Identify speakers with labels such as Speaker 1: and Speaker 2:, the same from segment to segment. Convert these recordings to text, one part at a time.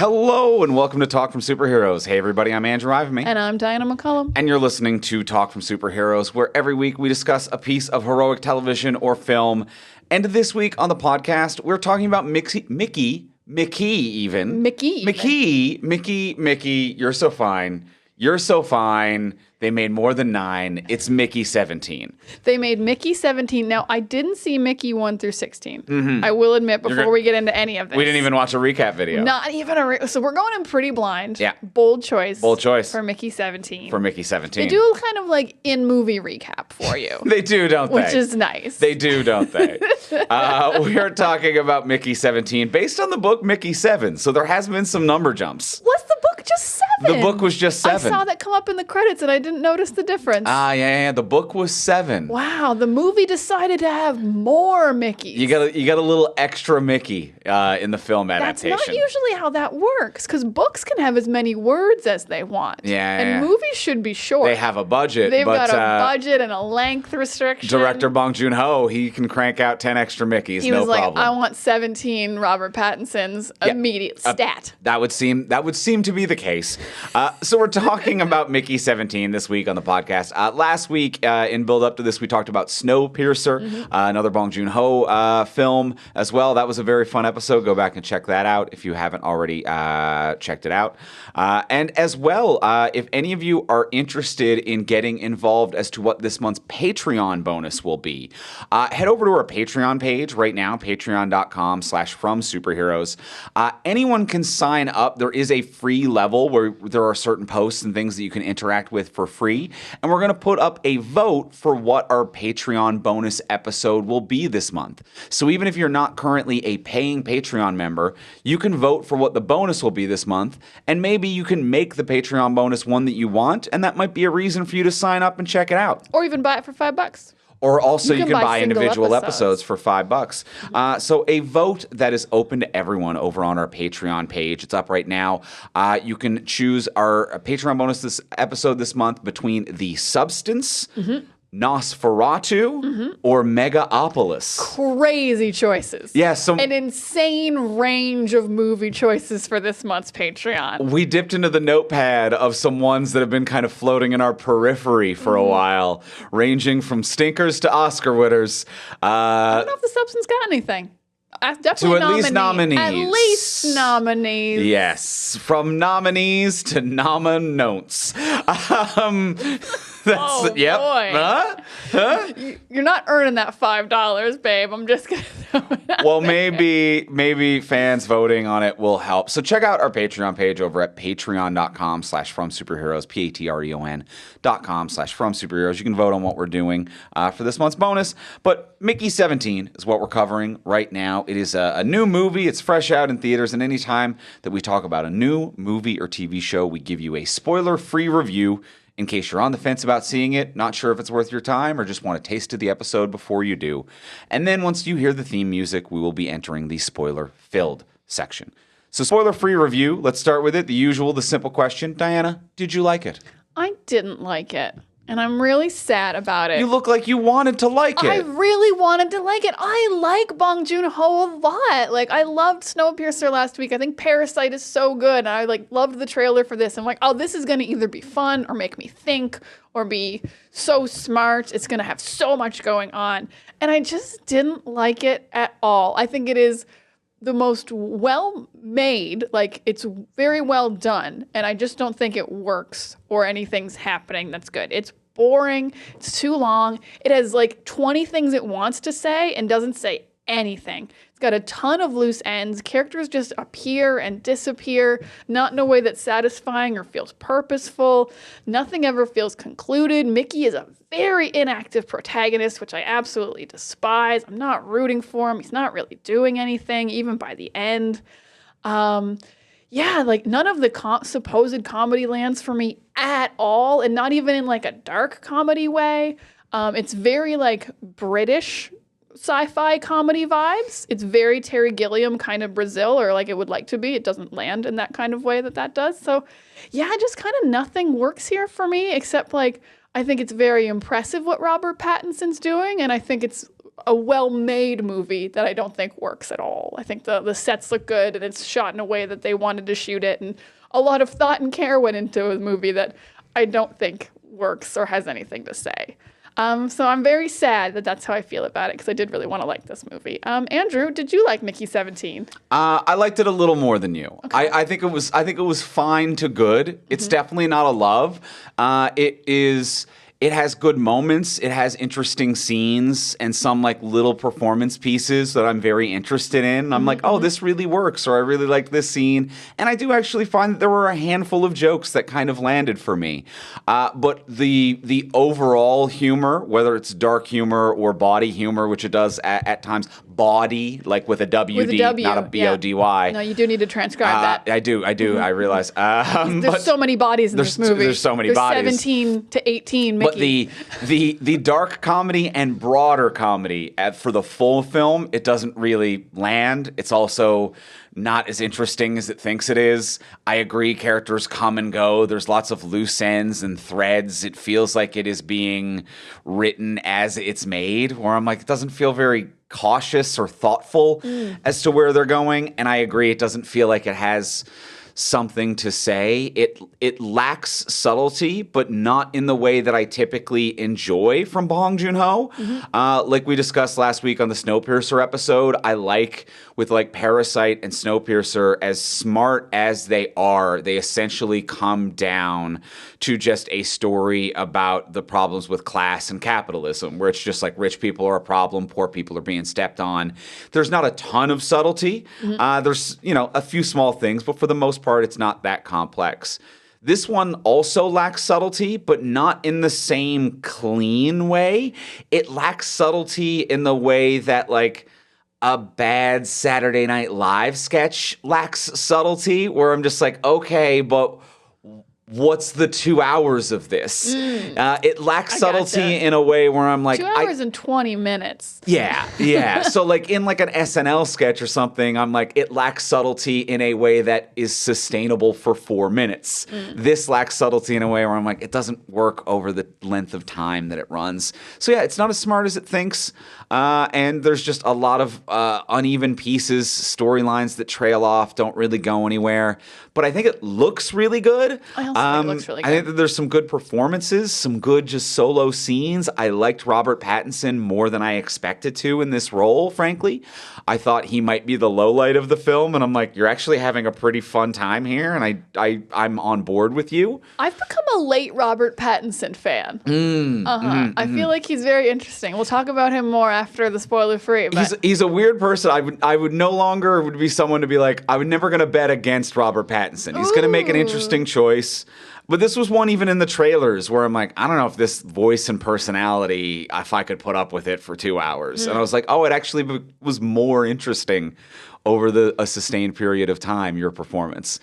Speaker 1: Hello and welcome to Talk from Superheroes. Hey everybody, I'm Andrew Ivamy.
Speaker 2: And I'm Diana McCullum.
Speaker 1: And you're listening to Talk from Superheroes, where every week we discuss a piece of heroic television or film. And this week on the podcast, we're talking about Micky, you're so fine. You're so fine. They made more than 9. It's Mickey 17.
Speaker 2: They made Mickey 17. Now, I didn't see Mickey 1 through 16. Mm-hmm. I will admit before we get into any of this.
Speaker 1: We didn't even watch a recap video.
Speaker 2: Not even so we're going in pretty blind.
Speaker 1: Yeah.
Speaker 2: Bold choice.
Speaker 1: Bold choice.
Speaker 2: For Mickey 17.
Speaker 1: For Mickey 17.
Speaker 2: They do kind of like in-movie recap for you.
Speaker 1: They do, don't they?
Speaker 2: Which is nice.
Speaker 1: They do, don't they? We are talking about Mickey 17 based on the book Mickey 7. So there has been some number jumps.
Speaker 2: Was the book just 7?
Speaker 1: The book was just 7.
Speaker 2: I saw that come up in the credits and I didn't notice the difference.
Speaker 1: Yeah. The book was 7.
Speaker 2: Wow, the movie decided to have more Mickeys.
Speaker 1: You got a little extra Mickey in the film adaptation.
Speaker 2: That's not usually how that works, because books can have as many words as they want. And movies should be short.
Speaker 1: They have a budget.
Speaker 2: They've got a budget and a length restriction.
Speaker 1: Director Bong Joon-ho, he can crank out 10 extra Mickeys, no problem.
Speaker 2: He was like, I want 17 Robert Pattinsons immediate stat.
Speaker 1: That would seem to be the case. So we're talking about Mickey 17 this week on the podcast. Last week, in build-up to this, we talked about Snowpiercer, another Bong Joon-ho film as well. That was a very fun episode. Go back and check that out if you haven't already checked it out. And as well, if any of you are interested in getting involved as to what this month's Patreon bonus will be, head over to our Patreon page right now, patreon.com/fromsuperheroes. Anyone can sign up. There is a free level where there are certain posts and things that you can interact with for free. And we're going to put up a vote for what our Patreon bonus episode will be this month. So even if you're not currently a paying Patreon member, you can vote for what the bonus will be this month. And maybe you can make the Patreon bonus one that you want. And that might be a reason for you to sign up and check it out.
Speaker 2: Or even buy it for $5.
Speaker 1: Or also you can buy individual episodes for $5. So a vote that is open to everyone over on our Patreon page. It's up right now. You can choose our Patreon bonus this episode this month between The Substance, Nosferatu, or Megaopolis.
Speaker 2: Crazy choices.
Speaker 1: Yeah, an
Speaker 2: insane range of movie choices for this month's Patreon.
Speaker 1: We dipped into the notepad of some ones that have been kind of floating in our periphery for a while, ranging from stinkers to Oscar winners.
Speaker 2: I don't know if The Substance got anything. Definitely
Speaker 1: to at least nominees.
Speaker 2: At least nominees.
Speaker 1: Yes, from nominees to nominants.
Speaker 2: Boy.
Speaker 1: Huh?
Speaker 2: You're not earning that $5, babe. I'm just going to throw it out
Speaker 1: Well,
Speaker 2: there.
Speaker 1: maybe fans voting on it will help. So check out our Patreon page over at patreon.com/fromsuperheroes, patreon.com/fromsuperheroes. You can vote on what we're doing for this month's bonus. But Mickey 17 is what we're covering right now. It is a new movie. It's fresh out in theaters. And anytime that we talk about a new movie or TV show, we give you a spoiler-free review in case you're on the fence about seeing it, not sure if it's worth your time, or just want a taste of the episode before you do. And then once you hear the theme music, we will be entering the spoiler-filled section. So spoiler-free review, let's start with it. The usual, the simple question. Diana, did you like it?
Speaker 2: I didn't like it. And I'm really sad about it.
Speaker 1: You look like you wanted to like it.
Speaker 2: I really wanted to like it. I like Bong Joon-ho a lot. Like, I loved Snowpiercer last week. I think Parasite is so good. And I loved the trailer for this. I'm like, oh, this is going to either be fun or make me think or be so smart. It's going to have so much going on. And I just didn't like it at all. I think it is the most well-made, it's very well done. And I just don't think it works or anything's happening that's good. It's boring. It's too long. It has 20 things it wants to say and doesn't say anything. It's got a ton of loose ends. Characters just appear and disappear, not in a way that's satisfying or feels purposeful. Nothing ever feels concluded. Mickey is a very inactive protagonist, which I absolutely despise. I'm not rooting for him. He's not really doing anything, even by the end. None of the supposed comedy lands for me at all, and not even in a dark comedy way. It's very British sci-fi comedy vibes. It's very Terry Gilliam kind of Brazil, or it would like to be. It doesn't land in that kind of way that does. So yeah, just kind of nothing works here for me except I think it's very impressive what Robert Pattinson's doing, and I think it's a well-made movie that I don't think works at all. I think the sets look good and it's shot in a way that they wanted to shoot it, and a lot of thought and care went into a movie that I don't think works or has anything to say. So I'm very sad that that's how I feel about it, because I did really want to like this movie. Andrew, did you like Mickey 17?
Speaker 1: I liked it a little more than you.
Speaker 2: Okay.
Speaker 1: I think it was fine to good. It's definitely not a love. It has good moments. It has interesting scenes and some like little performance pieces that I'm very interested in. I'm like, oh, this really works, or I really like this scene. And I do actually find that there were a handful of jokes that kind of landed for me. But the overall humor, whether it's dark humor or body humor, which it does at times, body, like with a WD,
Speaker 2: With a W,
Speaker 1: not a B-O-D-Y.
Speaker 2: Yeah. No, you do need to transcribe that.
Speaker 1: I do. I realize.
Speaker 2: There's so many bodies in this movie.
Speaker 1: There's so many bodies.
Speaker 2: 17 to 18 Mickey.
Speaker 1: But the dark comedy and broader comedy for the full film, it doesn't really land. It's also not as interesting as it thinks it is. I agree, characters come and go. There's lots of loose ends and threads. It feels like it is being written as it's made, where I'm like, it doesn't feel very cautious or thoughtful as to where they're going. And I agree, it doesn't feel like it has something to say. It lacks subtlety, but not in the way that I typically enjoy from Bong Joon-ho. Like we discussed last week on the Snowpiercer episode, I like with like Parasite and Snowpiercer, as smart as they are, they essentially come down to just a story about the problems with class and capitalism, where it's just like rich people are a problem, poor people are being stepped on. There's not a ton of subtlety. There's, a few small things, but for the most part, it's not that complex. This one also lacks subtlety, but not in the same clean way. It lacks subtlety in the way that, like, a bad Saturday Night Live sketch lacks subtlety, where I'm just like, okay, but what's the 2 hours of this? It lacks subtlety in a way where I'm like,
Speaker 2: 2 hours and 20 minutes.
Speaker 1: Yeah. So like in like an SNL sketch or something, I'm like, it lacks subtlety in a way that is sustainable for 4 minutes. This lacks subtlety in a way where I'm like, it doesn't work over the length of time that it runs. So yeah, it's not as smart as it thinks. And there's just a lot of uneven pieces, storylines that trail off, don't really go anywhere. But I think it looks really good.
Speaker 2: I also think it looks really good.
Speaker 1: I think that there's some good performances, some good just solo scenes. I liked Robert Pattinson more than I expected to in this role, frankly. I thought he might be the lowlight of the film, and I'm like, you're actually having a pretty fun time here, and I'm on board with you.
Speaker 2: I've become a late Robert Pattinson fan. I feel like he's very interesting. We'll talk about him more after the spoiler-free.
Speaker 1: He's a weird person. I would no longer would be someone to be like, I would never going to bet against Robert Pattinson. He's going to make an interesting choice. But this was one even in the trailers where I'm like, I don't know if this voice and personality, if I could put up with it for 2 hours. And I was like, oh, it actually was more interesting over a sustained period of time, your performance.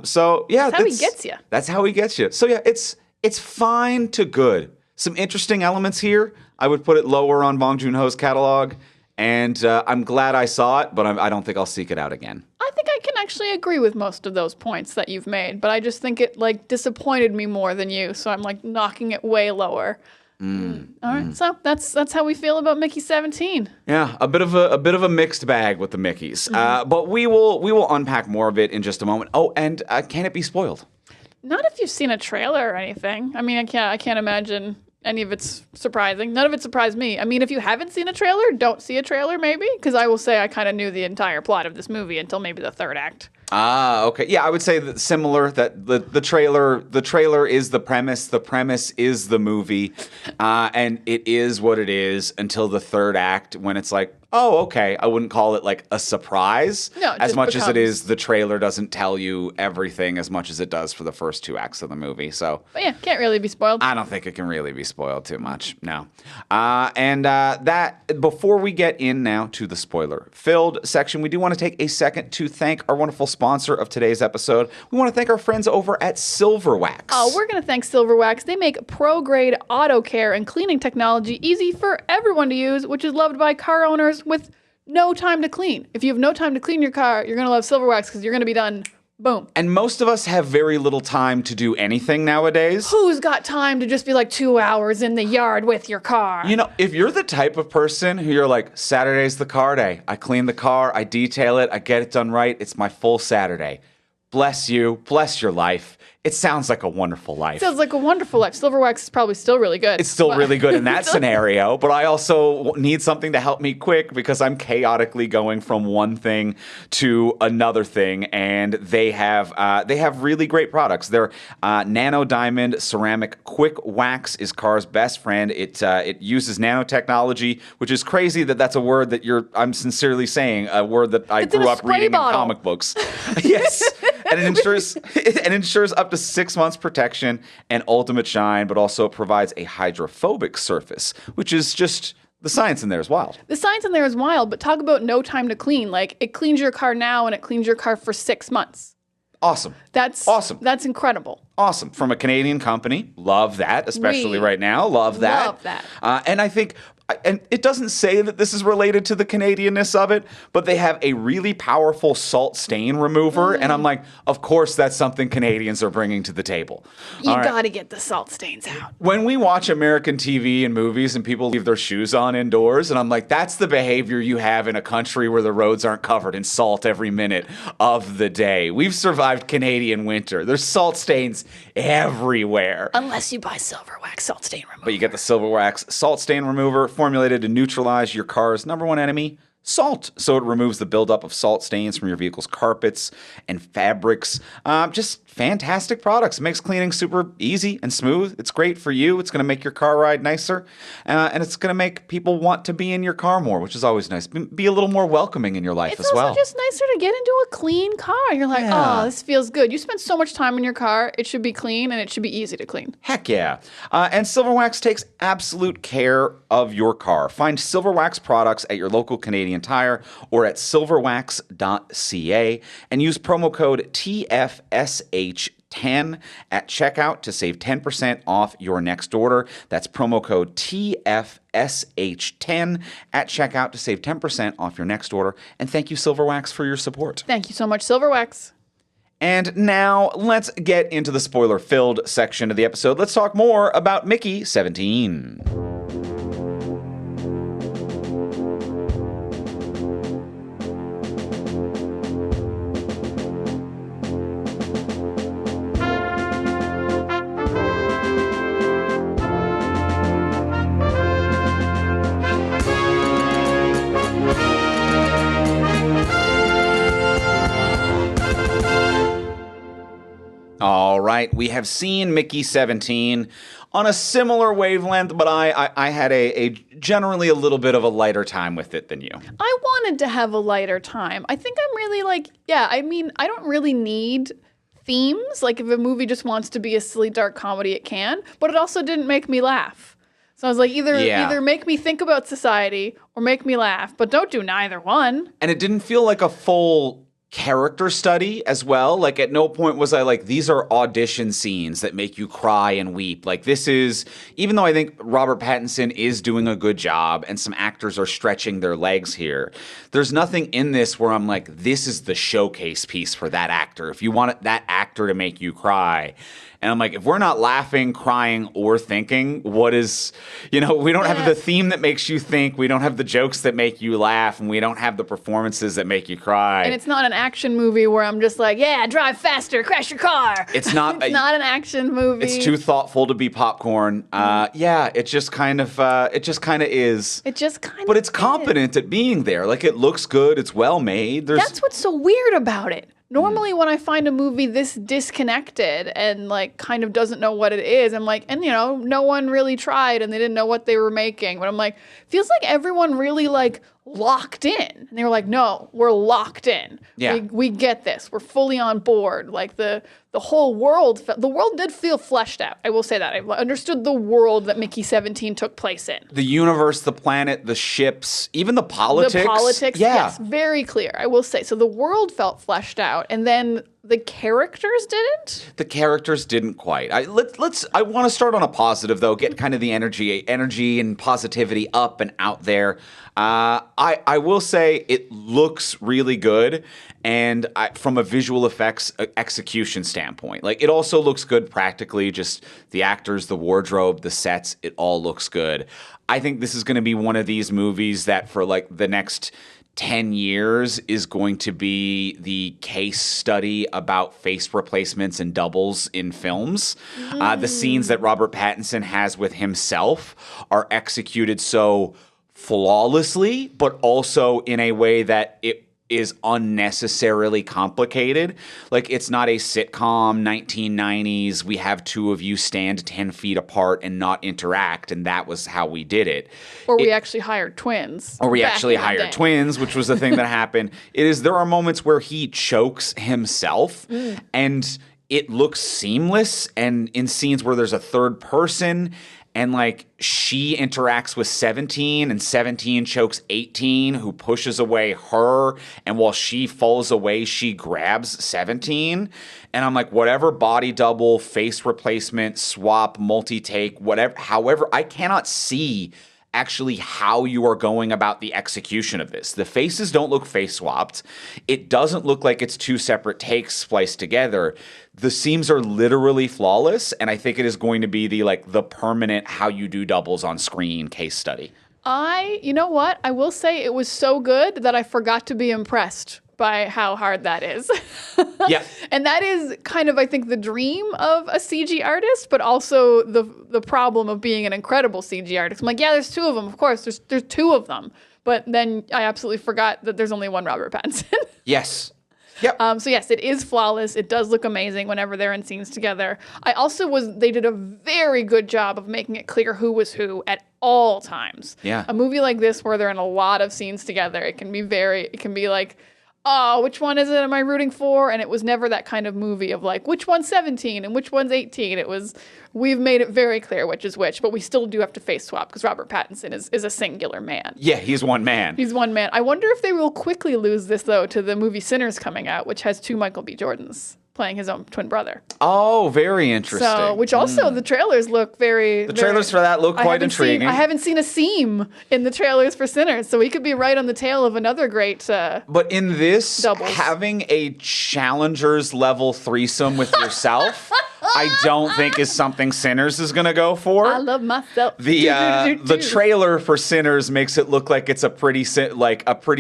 Speaker 1: So yeah,
Speaker 2: that's how he gets you.
Speaker 1: That's how he gets you. So yeah, it's fine to good. Some interesting elements here. I would put it lower on Bong Joon-ho's catalog. And I'm glad I saw it, but I don't think I'll seek it out again.
Speaker 2: I think I can actually agree with most of those points that you've made, but I just think it like disappointed me more than you, so I'm like knocking it way lower. All right, so that's how we feel about Mickey 17.
Speaker 1: Yeah, a bit of a mixed bag with the Mickeys, but we will unpack more of it in just a moment. Oh, and can it be spoiled?
Speaker 2: Not if you've seen a trailer or anything. I mean, I can't imagine any of it's surprising. None of it surprised me. I mean, if you haven't seen a trailer, don't see a trailer maybe, because I will say I kind of knew the entire plot of this movie until maybe the third act.
Speaker 1: Okay. Yeah, I would say that similar, that the trailer is the premise is the movie, and it is what it is until the third act, when it's like, oh, okay. I wouldn't call it like a surprise as much as it is the trailer doesn't tell you everything as much as it does for the first 2 acts of the movie. So,
Speaker 2: but yeah, can't really be spoiled.
Speaker 1: I don't think it can really be spoiled too much. No. That before we get in now to the spoiler-filled section, we do want to take a second to thank our wonderful sponsor of today's episode. We want to thank our friends over at Silverwax.
Speaker 2: Oh, we're going to thank Silverwax. They make pro-grade auto care and cleaning technology easy for everyone to use, which is loved by car owners with no time to clean. If you have no time to clean your car, you're going to love Silverwax because you're going to be done Boom.
Speaker 1: And most of us have very little time to do anything nowadays.
Speaker 2: Who's got time to just be like 2 hours in the yard with your car?
Speaker 1: You know, if you're the type of person who you're like, Saturday's the car day. I clean the car, I detail it, I get it done right. It's my full Saturday. Bless you. Bless your life. It sounds like a wonderful life.
Speaker 2: Sounds like a wonderful life. Silver wax is probably still really good.
Speaker 1: It's still really good in that scenario, but I also need something to help me quick because I'm chaotically going from one thing to another thing, and they have really great products. Their nano diamond ceramic quick wax is car's best friend. It uses nanotechnology, which is crazy that's a word that I'm sincerely saying, a word that I grew up reading in comic books. Yes. And it ensures up to 6 months protection and ultimate shine, but also provides a hydrophobic surface, which is just the science in there is wild.
Speaker 2: The science in there is wild, but talk about no time to clean. Like, it cleans your car now and it cleans your car for 6 months.
Speaker 1: Awesome.
Speaker 2: That's awesome. That's incredible.
Speaker 1: Awesome. From a Canadian company. Love that, especially right now. Love that.
Speaker 2: Love that.
Speaker 1: And I think, and it doesn't say that this is related to the Canadianness of it, but they have a really powerful salt stain remover. And I'm like, of course, that's something Canadians are bringing to the table.
Speaker 2: You got to get the salt stains out.
Speaker 1: When we watch American TV and movies and people leave their shoes on indoors, and I'm like, that's the behavior you have in a country where the roads aren't covered in salt every minute of the day. We've survived Canadian winter. There's salt stains everywhere.
Speaker 2: Unless you buy Silver Wax salt stain remover.
Speaker 1: But you get the Silver Wax salt stain remover formulated to neutralize your car's number one enemy, salt. So it removes the buildup of salt stains from your vehicle's carpets and fabrics. Just fantastic products. It makes cleaning super easy and smooth. It's great for you. It's going to make your car ride nicer. And it's going to make people want to be in your car more, which is always nice. Be a little more welcoming in your life as well.
Speaker 2: It's also just nicer to get into a clean car. You're like, oh, this feels good. You spend so much time in your car. It should be clean and it should be easy to clean.
Speaker 1: Heck yeah. And Silver Wax takes absolute care of your car. Find Silver Wax products at your local Canadian Tire or at silverwax.ca and use promo code TFSH10 at checkout to save 10% off your next order. That's promo code TFSH10 at checkout to save 10% off your next order. And thank you, Silver Wax, for your support.
Speaker 2: Thank you so much, Silver Wax.
Speaker 1: And now let's get into the spoiler-filled section of the episode. Let's talk more about Micky 17. All right, we have seen Micky 17 on a similar wavelength, but I had a generally a little bit of a lighter time with it than you.
Speaker 2: I wanted to have a lighter time. I think I'm really like, I don't really need themes. Like, if a movie just wants to be a silly, dark comedy, it can, but it also didn't make me laugh. So I was like, either make me think about society or make me laugh, but don't do neither one.
Speaker 1: And it didn't feel like a full character study as well. Like, at no point was I like, these are audition scenes that make you cry and weep. Like, this is, even though I think Robert Pattinson is doing a good job and some actors are stretching their legs here, there's nothing in this where I'm like, this is the showcase piece for that actor. If you want that actor to make you cry. And I'm like, if we're not laughing, crying, or thinking, what is, we don't have the theme that makes you think, we don't have the jokes that make you laugh, and we don't have the performances that make you cry.
Speaker 2: And it's not an action movie where I'm just like, drive faster, crash your car.
Speaker 1: It's not.
Speaker 2: It's not an action movie.
Speaker 1: It's too thoughtful to be popcorn. It just kind of is. It just kind of. But it's competent at being there. Like, it looks good. It's well made.
Speaker 2: That's what's so weird about it. Normally, when I find a movie this disconnected and, like, kind of doesn't know what it is, I'm like, and, no one really tried and they didn't know what they were making. But I'm like, feels like everyone really, like, locked in. And they were like, no, we're locked in.
Speaker 1: Yeah.
Speaker 2: We get this. We're fully on board. Like, the whole world, the world did feel fleshed out. I will say that. I understood the world that Micky 17 took place in.
Speaker 1: The universe, the planet, the ships, even the politics.
Speaker 2: The politics, yes, very clear, I will say. So the world felt fleshed out. And then the characters didn't.
Speaker 1: The characters didn't quite. I want to start on a positive though. Get kind of the energy and positivity up and out there. I will say it looks really good, and from a visual effects execution standpoint, like it also looks good practically. Just the actors, the wardrobe, the sets, it all looks good. I think this is going to be one of these movies that for like the next 10 years is going to be the case study about face replacements and doubles in films. The scenes that Robert Pattinson has with himself are executed so flawlessly, but also in a way that it is unnecessarily complicated. Like, it's not a sitcom 1990s, we have two of you stand 10 feet apart and not interact, and that was how we did it.
Speaker 2: Or we actually hired twins.
Speaker 1: Or we actually hired twins, which was the thing that happened. There are moments where he chokes himself, and it looks seamless, and in scenes where there's a third person, and like she interacts with 17 and 17 chokes 18 who pushes away her, and while she falls away she grabs 17, and I'm like, whatever body double, face replacement, swap, multi-take, whatever, however, I cannot see actually how you are going about the execution of this. The faces don't look face swapped. It doesn't look like it's two separate takes spliced together. The seams are literally flawless, and I think it is going to be the permanent how you do doubles on screen case study.
Speaker 2: You know what? I will say it was so good that I forgot to be impressed by how hard that is.
Speaker 1: Yeah.
Speaker 2: And that is kind of, I think, the dream of a CG artist, but also the problem of being an incredible CG artist. I'm like, yeah, there's two of them. Of course, there's two of them. But then I absolutely forgot that there's only one Robert Pattinson.
Speaker 1: Yes. Yep.
Speaker 2: So yes, it is flawless. It does look amazing whenever they're in scenes together. They did a very good job of making it clear who was who at all times.
Speaker 1: Yeah.
Speaker 2: A movie like this where they're in a lot of scenes together, it can be like, oh, which one is it am I rooting for? And it was never that kind of movie of like, which one's 17 and which one's 18? It was, we've made it very clear which is which, but we still do have to face swap because Robert Pattinson is a singular man.
Speaker 1: Yeah, he's one man.
Speaker 2: He's one man. I wonder if they will quickly lose this, though, to the movie Sinners coming out, which has two Michael B. Jordans playing his own twin brother.
Speaker 1: Oh, very interesting.
Speaker 2: So, which also the trailers look very...
Speaker 1: The trailers for that look quite intriguing.
Speaker 2: I haven't seen a seam in the trailers for Sinners, so we could be right on the tail of another great
Speaker 1: But in this,
Speaker 2: doubles.
Speaker 1: Having a challengers level threesome with yourself, I don't think is something Sinners is going to go for.
Speaker 2: I love myself.
Speaker 1: The trailer for Sinners makes it look like it's a pretty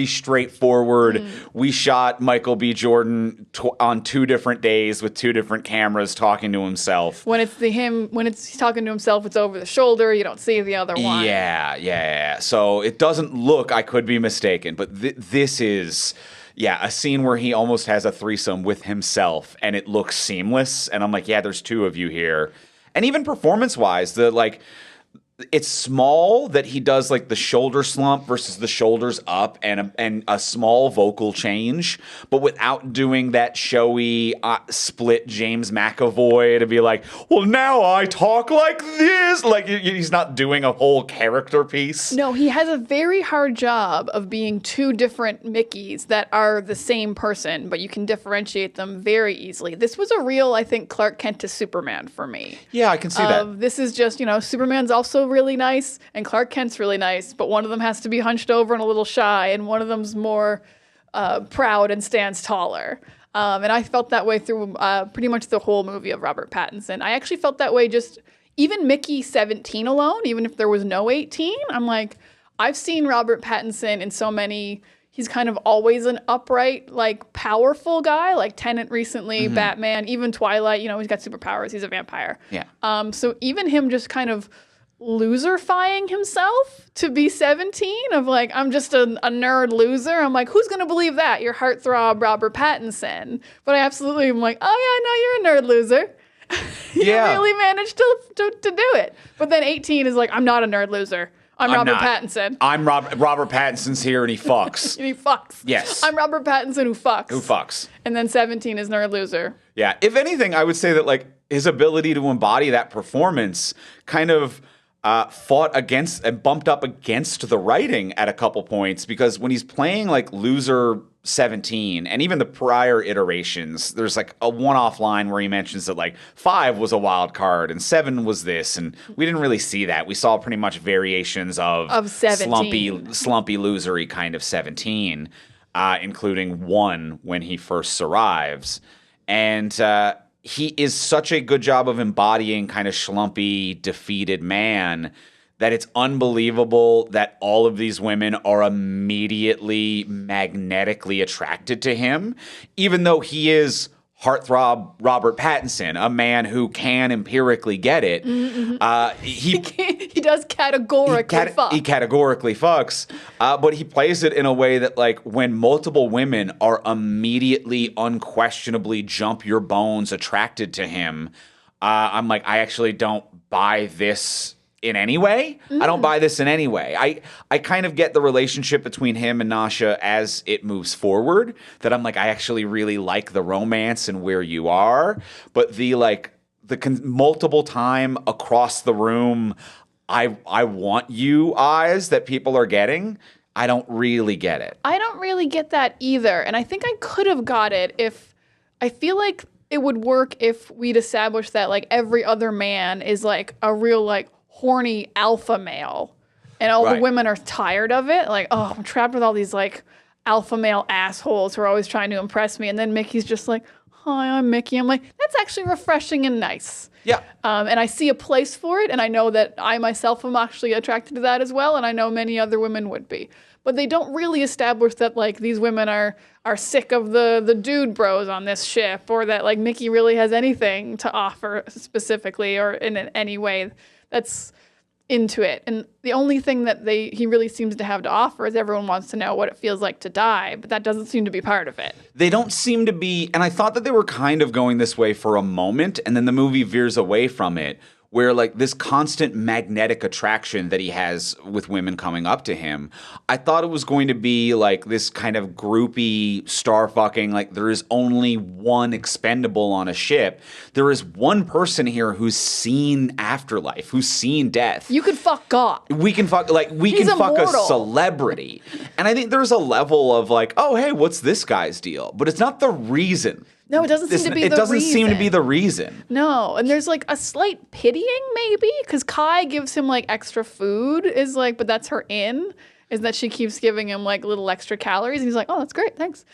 Speaker 1: straightforward. We shot Michael B. Jordan on 2 different days with 2 different cameras talking to himself.
Speaker 2: When it's talking to himself, it's over the shoulder. You don't see the other one.
Speaker 1: Yeah. So it doesn't look. I could be mistaken, but this is. Yeah, a scene where he almost has a threesome with himself, and it looks seamless. And I'm like, yeah, there's 2 of you here. And even performance-wise, it's small that he does like the shoulder slump versus the shoulders up and a small vocal change, but without doing that showy split James McAvoy to be like, well, now I talk like this. Like he's not doing a whole character piece.
Speaker 2: No, he has a very hard job of being 2 different Mickeys that are the same person, but you can differentiate them very easily. This was a real, I think, Clark Kent to Superman for me.
Speaker 1: Yeah, I can see that.
Speaker 2: This is just, Superman's also really nice and Clark Kent's really nice, but one of them has to be hunched over and a little shy, and one of them's more proud and stands taller. And I felt that way through pretty much the whole movie of Robert Pattinson. I actually felt that way just even Mickey 17 alone, even if there was no 18. I'm like, I've seen Robert Pattinson in so many. He's kind of always an upright, like, powerful guy, like Tenet recently, Batman, even Twilight. He's got superpowers. He's a vampire.
Speaker 1: Yeah.
Speaker 2: So even him just kind of loserifying himself to be 17 of like, I'm just a nerd loser. I'm like, who's going to believe that? Your heartthrob Robert Pattinson. But I absolutely am like, oh yeah, no, you're a nerd loser. You really managed to do it. But then 18 is like, I'm not a nerd loser. I'm Robert Pattinson.
Speaker 1: I'm Robert Pattinson's here and he fucks.
Speaker 2: And he fucks.
Speaker 1: Yes.
Speaker 2: I'm Robert Pattinson who fucks.
Speaker 1: Who fucks.
Speaker 2: And then 17 is nerd loser.
Speaker 1: Yeah. If anything, I would say that like his ability to embody that performance kind of fought against and bumped up against the writing at a couple points, because when he's playing like loser 17 and even the prior iterations, there's like a one-off line where he mentions that like 5 was a wild card and 7 was this, and we didn't really see that. We saw pretty much variations of
Speaker 2: 17.
Speaker 1: slumpy losery kind of 17, including 1 when he first arrives. And he is such a good job of embodying kind of schlumpy, defeated man that it's unbelievable that all of these women are immediately magnetically attracted to him, even though he is heartthrob Robert Pattinson, a man who can empirically get it. Mm-hmm.
Speaker 2: He does categorically fuck.
Speaker 1: He categorically fucks, but he plays it in a way that, like, when multiple women are immediately, unquestionably, jump your bones attracted to him, I'm like, I actually don't buy this in any way. I don't buy this in any way. I kind of get the relationship between him and Nasha as it moves forward, that I'm like, I actually really like the romance and where you are, but the multiple time across the room, I want you eyes that people are getting, I don't really get it.
Speaker 2: I don't really get that either. And I think I could have got it if, I feel like it would work if we'd established that like every other man is like a real like horny alpha male, and all the women are tired of it. Like, oh, I'm trapped with all these like alpha male assholes who are always trying to impress me. And then Mickey's just like, hi, I'm Mickey. I'm like, that's actually refreshing and nice.
Speaker 1: Yeah.
Speaker 2: And I see a place for it. And I know that I myself am actually attracted to that as well. And I know many other women would be. But they don't really establish that like these women are sick of the dude bros on this ship, or that like Mickey really has anything to offer specifically or in any way that's into it. And the only thing that he really seems to have to offer is everyone wants to know what it feels like to die, but that doesn't seem to be part of it.
Speaker 1: They don't seem to be, and I thought that they were kind of going this way for a moment, and then the movie veers away from it, where like this constant magnetic attraction that he has with women coming up to him, I thought it was going to be like this kind of groupie star fucking, like there is only one expendable on a ship. There is one person here who's seen afterlife, who's seen death.
Speaker 2: You could fuck God.
Speaker 1: We can fuck, like, we
Speaker 2: He's
Speaker 1: can fuck
Speaker 2: immortal.
Speaker 1: a celebrity. And I think there's a level of like, oh, hey, what's this guy's deal? But it's not the reason.
Speaker 2: No, it doesn't seem to be the reason.
Speaker 1: It doesn't seem to be the reason.
Speaker 2: No, and there's like a slight pitying maybe, because Kai gives him like extra food, is like, but that's her in, is that she keeps giving him like little extra calories, and he's like, oh, that's great, thanks.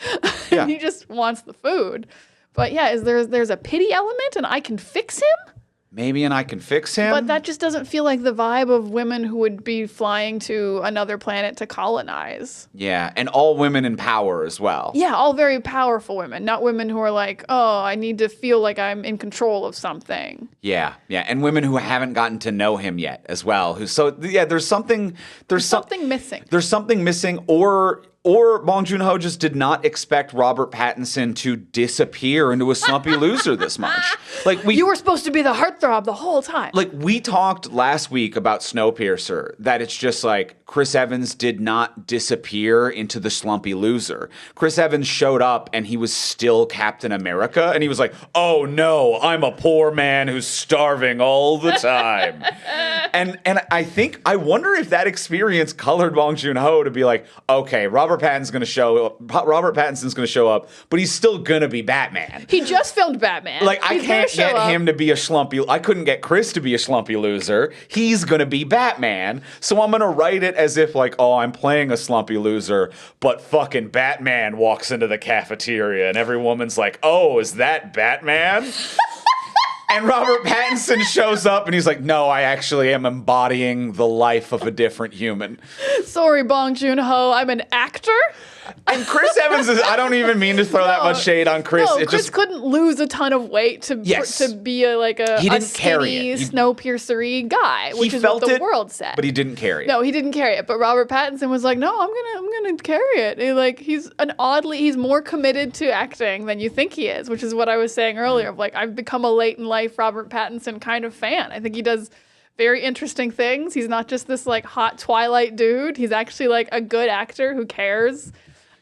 Speaker 1: Yeah.
Speaker 2: And he just wants the food. But yeah, there's a pity element, and I can fix him?
Speaker 1: Maybe, and I can fix him.
Speaker 2: But that just doesn't feel like the vibe of women who would be flying to another planet to colonize.
Speaker 1: Yeah, and all women in power as well.
Speaker 2: Yeah, all very powerful women, not women who are like, oh, I need to feel like I'm in control of something.
Speaker 1: Yeah, and women who haven't gotten to know him yet as well. There's something
Speaker 2: Missing.
Speaker 1: There's something missing, or Bong Joon-ho just did not expect Robert Pattinson to disappear into a slumpy loser this much. Like
Speaker 2: You were supposed to be the heartthrob the whole time.
Speaker 1: Like, we talked last week about Snowpiercer, that it's just like Chris Evans did not disappear into the slumpy loser. Chris Evans showed up and he was still Captain America, and he was like, oh no, I'm a poor man who's starving all the time. and I wonder if that experience colored Bong Joon-ho to be like, okay, Robert Pattinson's going to show up, but he's still going to be Batman.
Speaker 2: He just filmed Batman.
Speaker 1: Like, I can't get him to be a schlumpy. I couldn't get Chris to be a schlumpy loser. He's going to be Batman. So I'm going to write it as if like, oh, I'm playing a slumpy loser, but fucking Batman walks into the cafeteria and every woman's like, oh, is that Batman? And Robert Pattinson shows up and he's like, no, I actually am embodying the life of a different human.
Speaker 2: Sorry, Bong Joon-ho, I'm an actor.
Speaker 1: And Chris Evans is, I don't even mean to throw that much shade on Chris.
Speaker 2: No, Chris couldn't lose a ton of weight to be a skinny, Snowpiercer-y guy, which is what the world said.
Speaker 1: But he didn't carry it.
Speaker 2: No, he didn't carry it. But Robert Pattinson was like, no, I'm gonna carry it. He's more committed to acting than you think he is, which is what I was saying earlier. Of like, I've become a late in life Robert Pattinson kind of fan. I think he does very interesting things. He's not just this like hot Twilight dude. He's actually like a good actor who cares.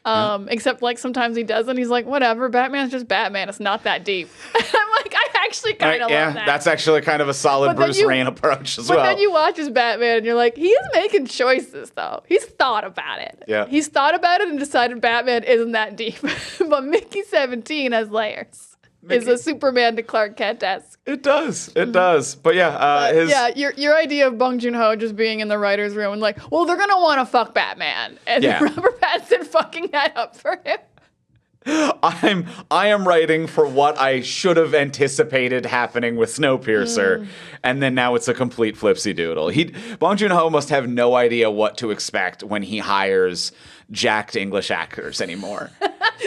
Speaker 2: Except like sometimes he doesn't. He's like, whatever, Batman's just Batman. It's not that deep. And I'm like, I actually kind of love that.
Speaker 1: That's actually kind of a solid Bruce Wayne approach as well.
Speaker 2: But then you watch his Batman and you're like, he is making choices though. He's thought about it.
Speaker 1: Yeah.
Speaker 2: He's thought about it and decided Batman isn't that deep. But Mickey 17 has layers. Is a Superman to Clark Kent-esque.
Speaker 1: It does. It does. But yeah,
Speaker 2: your idea of Bong Joon-ho just being in the writer's room and like, well, they're going to want to fuck Batman. And Robert Pattinson fucking that up for him.
Speaker 1: I am writing for what I should have anticipated happening with Snowpiercer, and then now it's a complete flipsy doodle. Bong Joon-ho must have no idea what to expect when he hires jacked English actors anymore.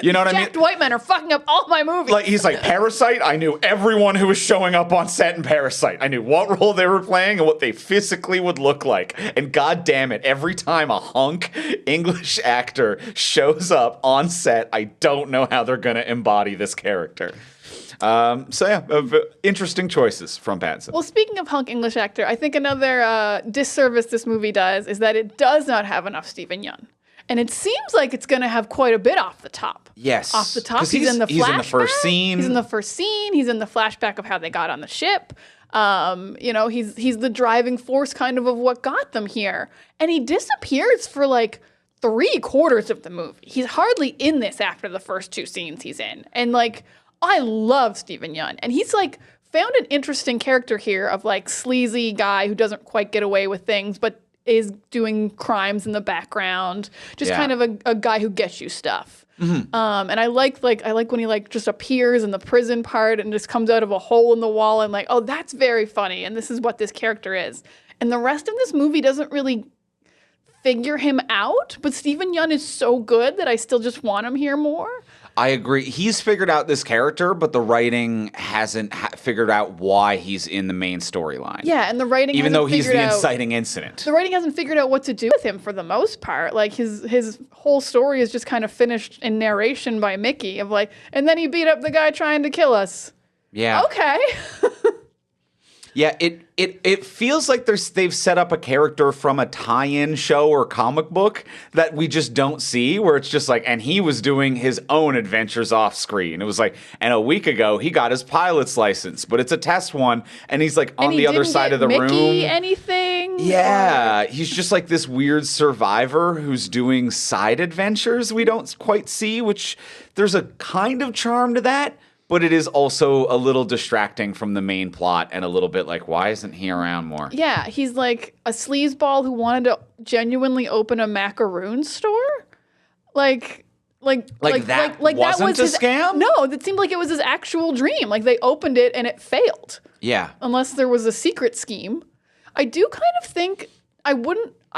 Speaker 1: You know what I mean?
Speaker 2: Jacked white men are fucking up all my movies.
Speaker 1: Like he's like Parasite. I knew everyone who was showing up on set in Parasite. I knew what role they were playing and what they physically would look like. And god damn it, every time a hunk English actor shows up on set, I don't know how they're gonna embody this character. Interesting choices from Pattinson.
Speaker 2: Well, speaking of hunk English actor, I think another disservice this movie does is that it does not have enough Stephen Yeun. And it seems like it's going to have quite a bit off the top.
Speaker 1: Yes.
Speaker 2: Off the top.
Speaker 1: He's in the first scene.
Speaker 2: He's in the first scene. He's in the flashback of how they got on the ship. He's the driving force kind of what got them here. And he disappears for like 3/4 of the movie. He's hardly in this after the first 2 scenes he's in. And like, I love Stephen Yeun. And he's like found an interesting character here of like sleazy guy who doesn't quite get away with things, but is doing crimes in the background, just kind of a guy who gets you stuff. Mm-hmm. And I like when he like just appears in the prison part and just comes out of a hole in the wall and like, oh, that's very funny. And this is what this character is. And the rest of this movie doesn't really figure him out, but Stephen Yeun is so good that I still just want him here more.
Speaker 1: I agree. He's figured out this character, but the writing hasn't figured out why he's in the main storyline.
Speaker 2: Yeah, and the writing
Speaker 1: even though he's the inciting incident.
Speaker 2: The writing hasn't figured out what to do with him for the most part. Like his whole story is just kind of finished in narration by Mickey of like, and then he beat up the guy trying to kill us.
Speaker 1: Yeah.
Speaker 2: Okay.
Speaker 1: Yeah, it feels like they've set up a character from a tie-in show or comic book that we just don't see, where it's just like, and he was doing his own adventures off screen. It was like, and a week ago he got his pilot's license, but it's a test one, and he's like on the other side of the room.
Speaker 2: Anything?
Speaker 1: Yeah, he's just like this weird survivor who's doing side adventures we don't quite see, which there's a kind of charm to that. But it is also a little distracting from the main plot and a little bit like, why isn't he around more?
Speaker 2: Yeah, he's like a sleazeball who wanted to genuinely open a macaroon store. Like that wasn't a scam? No, that seemed like it was his actual dream. Like they opened it and it failed.
Speaker 1: Yeah.
Speaker 2: Unless there was a secret scheme. I do kind of think I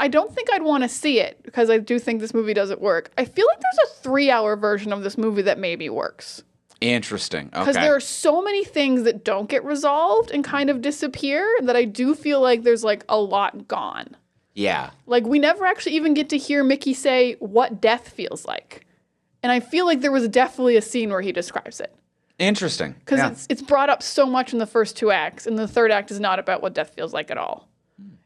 Speaker 2: don't think I'd want to see it because I do think this movie doesn't work. I feel like there's a 3-hour version of this movie that maybe works.
Speaker 1: Interesting. Okay.
Speaker 2: Because there are so many things that don't get resolved and kind of disappear that I do feel like there's like a lot gone.
Speaker 1: Yeah.
Speaker 2: Like we never actually even get to hear Mickey say what death feels like. And I feel like there was definitely a scene where he describes it.
Speaker 1: Interesting.
Speaker 2: Because it's brought up so much in the first 2 acts, and the third act is not about what death feels like at all.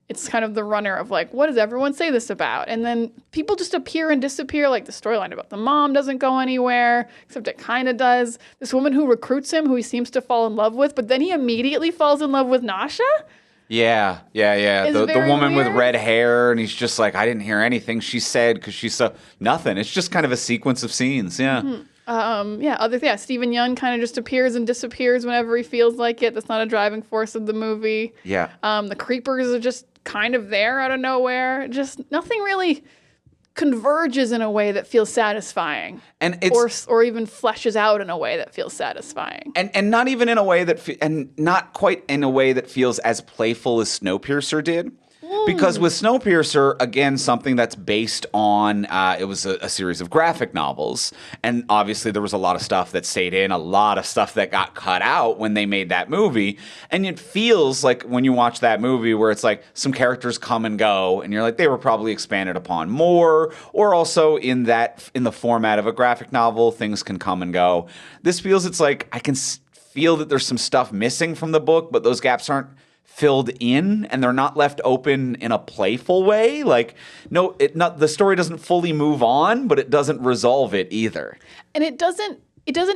Speaker 2: It's kind of the runner of like, what does everyone say this about? And then people just appear and disappear. Like the storyline about the mom doesn't go anywhere, except it kind of does. This woman who recruits him, who he seems to fall in love with, but then he immediately falls in love with Nasha.
Speaker 1: Yeah. The woman with red hair, and he's just like, I didn't hear anything she said because she's so nothing. It's just kind of a sequence of scenes. Yeah.
Speaker 2: Mm-hmm. Stephen Yeun kind of just appears and disappears whenever he feels like it. That's not a driving force of the movie.
Speaker 1: Yeah.
Speaker 2: The creepers are just kind of there out of nowhere. Just nothing really converges in a way that feels satisfying,
Speaker 1: and it's
Speaker 2: or even fleshes out in a way that feels satisfying,
Speaker 1: and not even in a way that and not quite in a way that feels as playful as Snowpiercer did. Because with Snowpiercer, again, something that's based on, it was a series of graphic novels. And obviously there was a lot of stuff that stayed in, a lot of stuff that got cut out when they made that movie. And it feels like when you watch that movie where it's like some characters come and go and you're like, they were probably expanded upon more. Or also in the format of a graphic novel, things can come and go. This feels it's like I can feel that there's some stuff missing from the book, but those gaps aren't filled in and they're not left open in a playful way. Like, no, the story doesn't fully move on, but it doesn't resolve it either.
Speaker 2: And it doesn't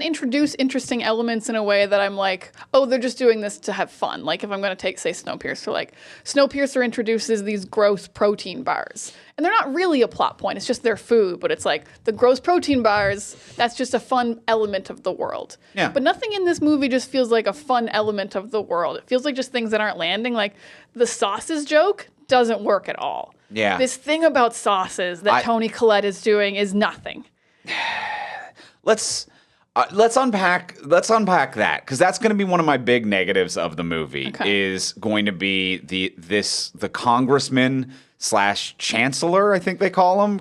Speaker 2: introduce interesting elements in a way that I'm like, oh, they're just doing this to have fun. Like if I'm going to take, say, Snowpiercer, like Snowpiercer introduces these gross protein bars. And they're not really a plot point. It's just their food. But it's like the gross protein bars, that's just a fun element of the world.
Speaker 1: Yeah.
Speaker 2: But nothing in this movie just feels like a fun element of the world. It feels like just things that aren't landing. Like the sauces joke doesn't work at all.
Speaker 1: Yeah.
Speaker 2: This thing about sauces that Toni Collette is doing is nothing.
Speaker 1: Let's unpack that, because that's going to be one of my big negatives of the movie.
Speaker 2: Okay.
Speaker 1: Is going to be the congressman / chancellor, I think they call him.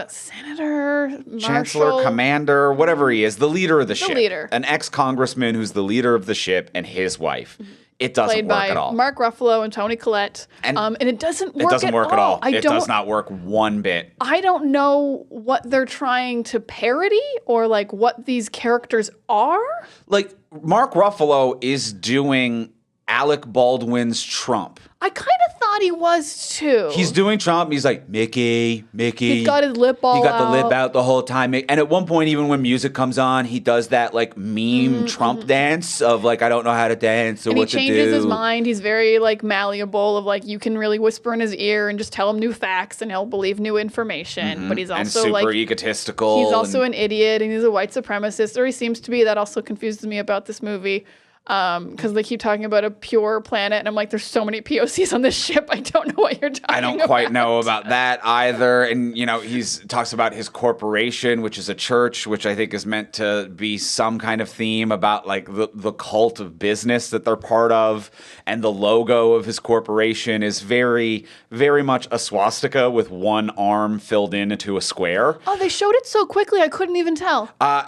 Speaker 2: Senator, Marshall.
Speaker 1: Chancellor, commander, whatever he is, the leader of the ship.
Speaker 2: Leader.
Speaker 1: An ex-congressman who's the leader of the ship, and his wife. It doesn't
Speaker 2: Played
Speaker 1: work
Speaker 2: by
Speaker 1: at all.
Speaker 2: Mark Ruffalo and Toni Collette. And it doesn't work at all.
Speaker 1: It doesn't work at all. It does not work one bit.
Speaker 2: I don't know what they're trying to parody or like what these characters are.
Speaker 1: Like, Mark Ruffalo is doing Alec Baldwin's Trump.
Speaker 2: I kind of thought he was too.
Speaker 1: He's doing Trump. He's like, Mickey.
Speaker 2: He's got his lip all out.
Speaker 1: He got the lip out the whole time. And at one point, even when music comes on, he does that like meme Trump dance of like, I don't know how to dance or what to do.
Speaker 2: And he changes his mind. He's very like malleable of like, you can really whisper in his ear and just tell him new facts and he'll believe new information. But he's also
Speaker 1: and super
Speaker 2: like
Speaker 1: egotistical.
Speaker 2: He's also an idiot and he's a white supremacist, or he seems to be. That also confuses me about this movie. Because they keep talking about a pure planet, and I'm like, there's so many POCs on this ship. I don't know what you're talking about.
Speaker 1: I don't quite know about that either. And, you know, talks about his corporation, which is a church, which I think is meant to be some kind of theme about, like, the cult of business that they're part of. And the logo of his corporation is very, very much a swastika with one arm filled into a square.
Speaker 2: Oh, they showed it so quickly, I couldn't even tell.
Speaker 1: I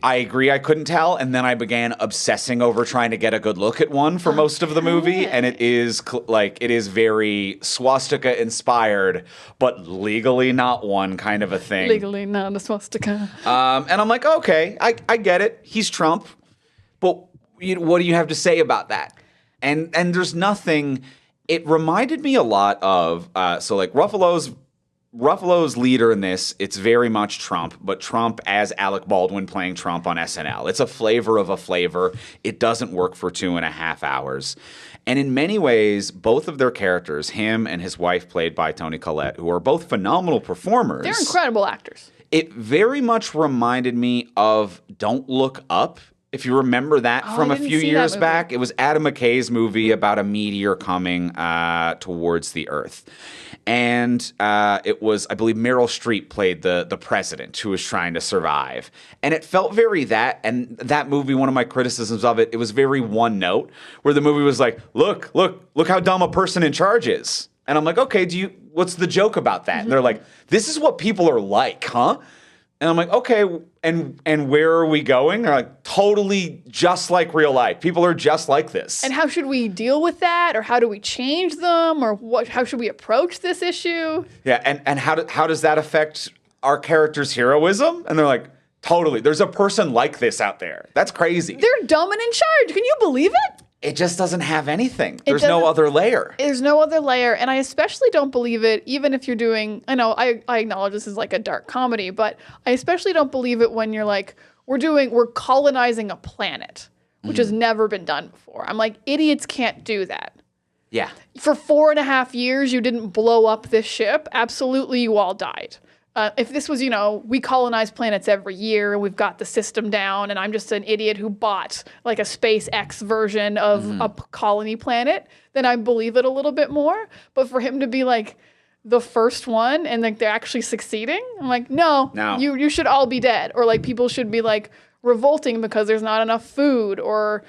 Speaker 1: agree, I couldn't tell. And then I began obsessing over trying to get a good look at one for most of the movie, and it is very swastika inspired, but legally not one kind of a thing.
Speaker 2: Legally not a swastika.
Speaker 1: And I'm like, okay, I get it. He's Trump, but what do you have to say about that? And there's nothing. It reminded me a lot of so like Ruffalo's leader in this, it's very much Trump, but Trump as Alec Baldwin playing Trump on SNL. It's a flavor of a flavor. It doesn't work for 2.5 hours. And in many ways, both of their characters, him and his wife played by Toni Collette, who are both phenomenal performers.
Speaker 2: They're incredible actors.
Speaker 1: It very much reminded me of Don't Look Up. If you remember that from a few years back, it was Adam McKay's movie about a meteor coming towards the Earth. And it was, I believe, Meryl Streep played the president who was trying to survive. And it felt very that. And that movie, one of my criticisms of it, it was very one note, where the movie was like, look how dumb a person in charge is. And I'm like, okay, what's the joke about that? And they're like, this is what people are like, huh? And I'm like, okay, and where are we going? They're like, totally just like real life. People are just like this.
Speaker 2: And how should we deal with that? Or how do we change them? Or how should we approach this issue?
Speaker 1: Yeah, and how does that affect our character's heroism? And they're like, totally. There's a person like this out there. That's crazy.
Speaker 2: They're dumb and in charge. Can you believe it?
Speaker 1: It just doesn't have anything. There's no other layer.
Speaker 2: There's no other layer. And I especially don't believe it, even if you're doing, I know, I acknowledge this is like a dark comedy, but I especially don't believe it when you're like, we're colonizing a planet, which has never been done before. I'm like, idiots can't do that.
Speaker 1: Yeah.
Speaker 2: For 4.5 years, you didn't blow up this ship. Absolutely, you all died. If this was, we colonize planets every year and we've got the system down and I'm just an idiot who bought like a SpaceX version of a colony planet, then I believe it a little bit more. But for him to be like the first one and like they're actually succeeding, I'm like, no. You should all be dead. Or like people should be like revolting because there's not enough food, or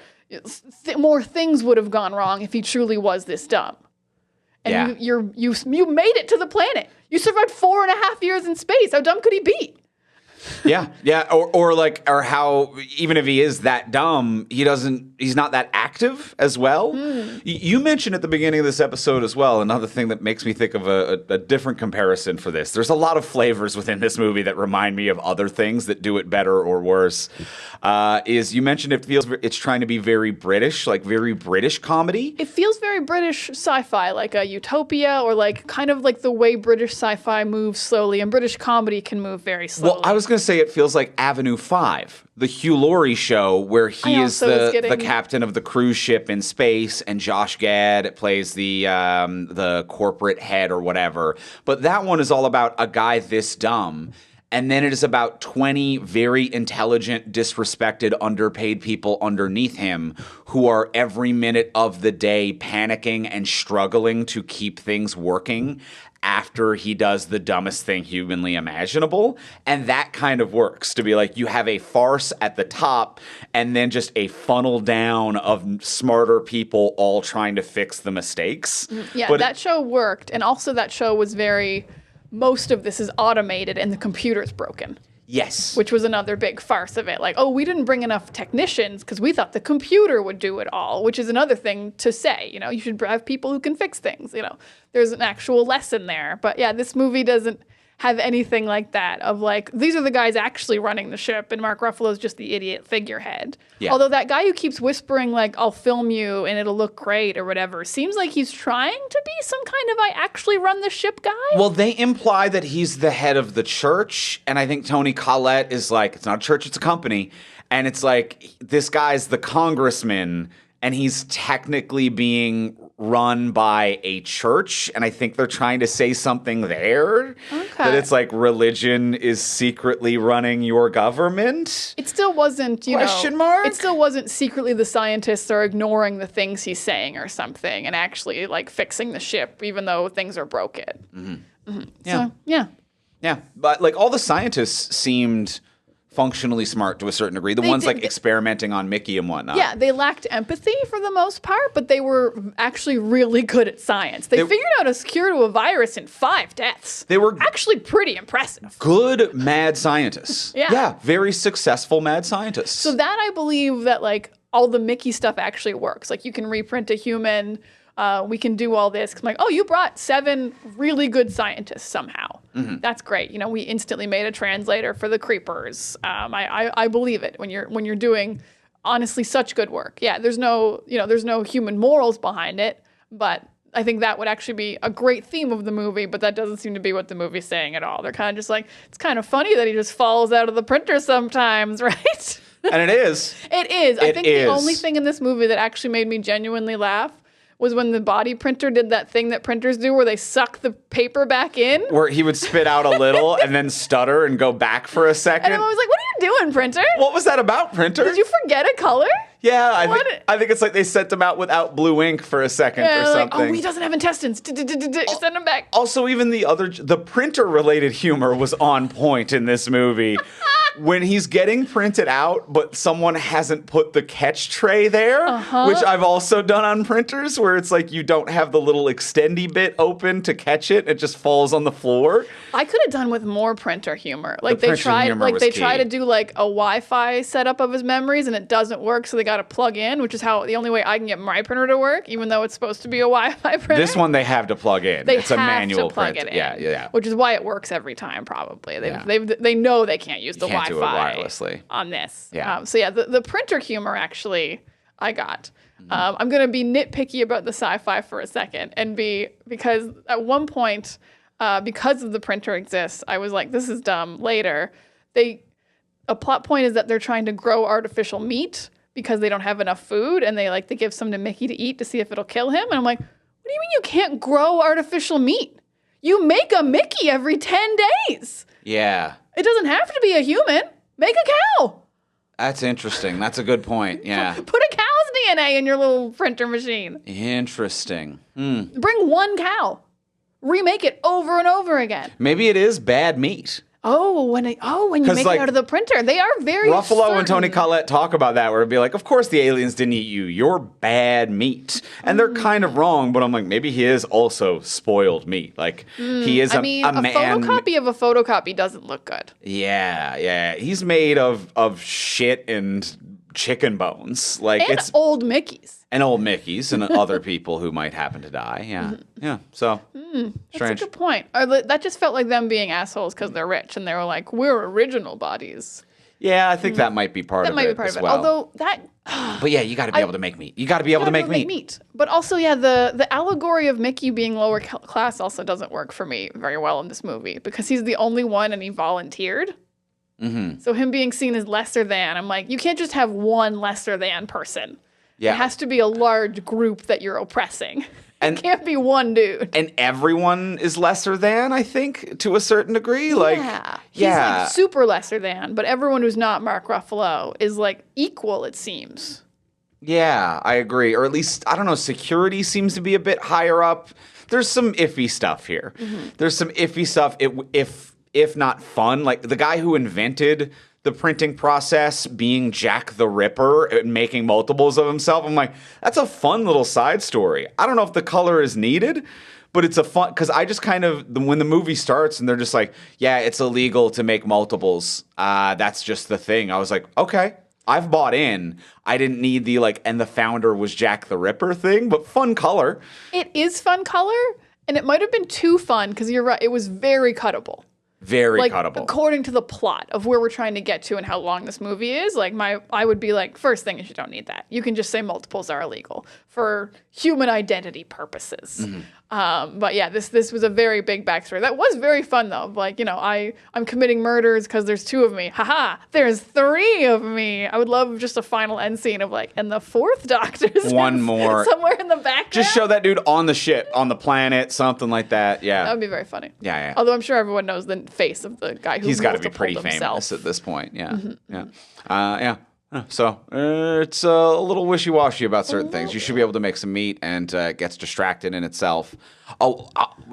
Speaker 2: more things would have gone wrong if he truly was this dumb. And you made it to the planet. You survived 4.5 years in space. How dumb could he be?
Speaker 1: Yeah, or how even if he is that dumb, he's not that active as well. You mentioned at the beginning of this episode as well, another thing that makes me think of a different comparison for this. There's a lot of flavors within this movie that remind me of other things that do it better or worse. Is you mentioned it's trying to be very British, like very British comedy.
Speaker 2: It feels very British sci-fi, like a Utopia, or like kind of like the way British sci-fi moves slowly, and British comedy can move very slowly.
Speaker 1: Well, I was going to say it feels like Avenue 5, the Hugh Laurie show where he is the captain of the cruise ship in space, and Josh Gad plays the corporate head or whatever. But that one is all about a guy this dumb. And then it is about 20 very intelligent, disrespected, underpaid people underneath him who are every minute of the day panicking and struggling to keep things working after he does the dumbest thing humanly imaginable. And that kind of works to be like you have a farce at the top and then just a funnel down of smarter people all trying to fix the mistakes.
Speaker 2: Yeah,
Speaker 1: but
Speaker 2: that show worked. And also that show was most of this is automated and the computer's broken.
Speaker 1: Yes.
Speaker 2: Which was another big farce of it. Like, oh, we didn't bring enough technicians because we thought the computer would do it all, which is another thing to say. You know, you should have people who can fix things. You know, there's an actual lesson there. But yeah, this movie doesn't have anything like that of like, these are the guys actually running the ship and Mark Ruffalo's just the idiot figurehead. Yeah. Although that guy who keeps whispering like, I'll film you and it'll look great or whatever, seems like he's trying to be some kind of I actually run the ship guy.
Speaker 1: Well, they imply that he's the head of the church, and I think Toni Collette is like, it's not a church, it's a company. And it's like, this guy's the congressman, and he's technically being run by a church, and I think they're trying to say something there. Okay. That it's like religion is secretly running your government.
Speaker 2: It still wasn't,
Speaker 1: Question mark?
Speaker 2: It still wasn't secretly the scientists are ignoring the things he's saying or something and actually like fixing the ship even though things are broken. Mm-hmm. Mm-hmm.
Speaker 1: Yeah.
Speaker 2: So, yeah.
Speaker 1: Yeah, but like all the scientists seemed functionally smart to a certain degree. The ones like experimenting on Micky and whatnot.
Speaker 2: Yeah, they lacked empathy for the most part, but they were actually really good at science. They figured out a cure to a virus in 5 deaths.
Speaker 1: They were
Speaker 2: actually pretty impressive.
Speaker 1: Good mad scientists.
Speaker 2: Yeah,
Speaker 1: very successful mad scientists.
Speaker 2: So that I believe that like all the Micky stuff actually works. Like you can reprint a human. We can do all this. I'm like, oh, you brought 7 really good scientists somehow. Mm-hmm. That's great. You know, we instantly made a translator for the creepers. I believe it when you're doing honestly such good work. Yeah, there's no human morals behind it, but I think that would actually be a great theme of the movie, but that doesn't seem to be what the movie's saying at all. They're kind of just like, it's kind of funny that he just falls out of the printer sometimes, right?
Speaker 1: And it is.
Speaker 2: It is. I think the only thing in this movie that actually made me genuinely laugh was when the body printer did that thing that printers do where they suck the paper back in. Where
Speaker 1: he would spit out a little and then stutter and go back for a second.
Speaker 2: And I was like, what are you doing, printer?
Speaker 1: What was that about, printer?
Speaker 2: Did you forget a color?
Speaker 1: Yeah, I think it's like they sent him out without blue ink for a second or something.
Speaker 2: Like, oh, he doesn't have intestines. Send him back.
Speaker 1: Also, even the printer-related humor was on point in this movie. When he's getting printed out, but someone hasn't put the catch tray there, which I've also done on printers, where it's like you don't have the little extendy bit open to catch it. It just falls on the floor.
Speaker 2: I could have done with more printer humor. Like they try to do like a Wi-Fi setup of his memories, and it doesn't work, so they got to plug in, which is the only way I can get my printer to work, even though it's supposed to be a Wi-Fi printer.
Speaker 1: This one they have to plug in. It's a manual
Speaker 2: plug
Speaker 1: print.
Speaker 2: It in,
Speaker 1: yeah.
Speaker 2: Which is why it works every time. Probably they know they can't use the Wi-Fi.
Speaker 1: Do it wirelessly
Speaker 2: on this.
Speaker 1: Yeah.
Speaker 2: The printer humor actually I got. Mm-hmm. I'm gonna be nitpicky about the sci-fi for a second because at one point, because of the printer exists, I was like, this is dumb. Later, a plot point is that they're trying to grow artificial meat because they don't have enough food, and they give some to Micky to eat to see if it'll kill him. And I'm like, what do you mean you can't grow artificial meat? You make a Micky every 10 days.
Speaker 1: Yeah.
Speaker 2: It doesn't have to be a human. Make a cow.
Speaker 1: That's interesting. That's a good point. Yeah.
Speaker 2: Put a cow's DNA in your little printer machine.
Speaker 1: Interesting.
Speaker 2: Bring one cow. Remake it over and over again.
Speaker 1: Maybe it is bad meat.
Speaker 2: when you
Speaker 1: 'Cause,
Speaker 2: make
Speaker 1: like,
Speaker 2: it out of the printer, they are very
Speaker 1: Ruffalo and Toni
Speaker 2: certain.
Speaker 1: Collette talk about that, where it'd be like, of course the aliens didn't eat you. You're bad meat. And they're kind of wrong, but I'm like, maybe he is also spoiled meat. Like, he is
Speaker 2: I
Speaker 1: a
Speaker 2: mean, a
Speaker 1: man.
Speaker 2: photocopy of a photocopy doesn't look good.
Speaker 1: Yeah. He's made of shit and chicken bones. Like,
Speaker 2: And
Speaker 1: it's
Speaker 2: old Mickeys.
Speaker 1: and old Mickeys and other people who might happen to die. Yeah. So
Speaker 2: That's
Speaker 1: strange.
Speaker 2: a good point. That just felt like them being assholes because they're rich, and they were like, "We're original bodies."
Speaker 1: Yeah, I think that might be part
Speaker 2: That
Speaker 1: of
Speaker 2: might
Speaker 1: it
Speaker 2: be part
Speaker 1: as
Speaker 2: of it.
Speaker 1: well.
Speaker 2: Although that
Speaker 1: But yeah, you got to be able to make meat. You got to be able to make meat.
Speaker 2: But also, yeah, the allegory of Mickey being lower class also doesn't work for me very well in this movie because he's the only one and he volunteered.
Speaker 1: Mm-hmm.
Speaker 2: So him being seen as lesser than, I'm like, you can't just have one lesser than person.
Speaker 1: Yeah.
Speaker 2: It has to be a large group that you're oppressing.
Speaker 1: And-
Speaker 2: It can't be one dude.
Speaker 1: And everyone is lesser than, I think, to a certain degree. Like,
Speaker 2: He's like super lesser than, but everyone who's not Mark Ruffalo is like equal, it seems.
Speaker 1: Yeah, I agree. Or at least, I don't know, security seems to be a bit higher up. There's some iffy stuff here. There's some iffy stuff, if not fun. Like, the guy who invented the printing process being Jack the Ripper and making multiples of himself, I'm like, that's a fun little side story. I don't know if the color is needed, but it's a fun, because I just kind of, when the movie starts and they're just like, yeah, it's illegal to make multiples. That's just the thing. I was like, okay. I've bought in. I didn't need the like, and the founder was Jack the Ripper thing, but fun color.
Speaker 2: It is fun color, and it might have been too fun because you're right. It was very cuttable.
Speaker 1: Very
Speaker 2: Like,
Speaker 1: cuttable.
Speaker 2: according to the plot of where we're trying to get to and how long this movie is, like I would be like, first thing is you don't need that. You can just say multiples are illegal for human identity purposes.
Speaker 1: Mm-hmm.
Speaker 2: But yeah, this was a very big backstory. That was very fun though. Like, I'm committing murders because there's 2 of me. Haha, there's 3 of me. I would love just a final end scene of like, and the 4th Doctor's
Speaker 1: One more.
Speaker 2: somewhere in the background.
Speaker 1: Just show that dude on the ship, on the planet, something like that. Yeah.
Speaker 2: That would be very funny.
Speaker 1: Yeah.
Speaker 2: Although I'm sure everyone knows the face of the guy who
Speaker 1: He's got to be
Speaker 2: multipled
Speaker 1: pretty
Speaker 2: himself.
Speaker 1: famous at this point. Yeah. Yeah. So it's a little wishy-washy about certain things. You should be able to make some meat, and it gets distracted in itself. Oh,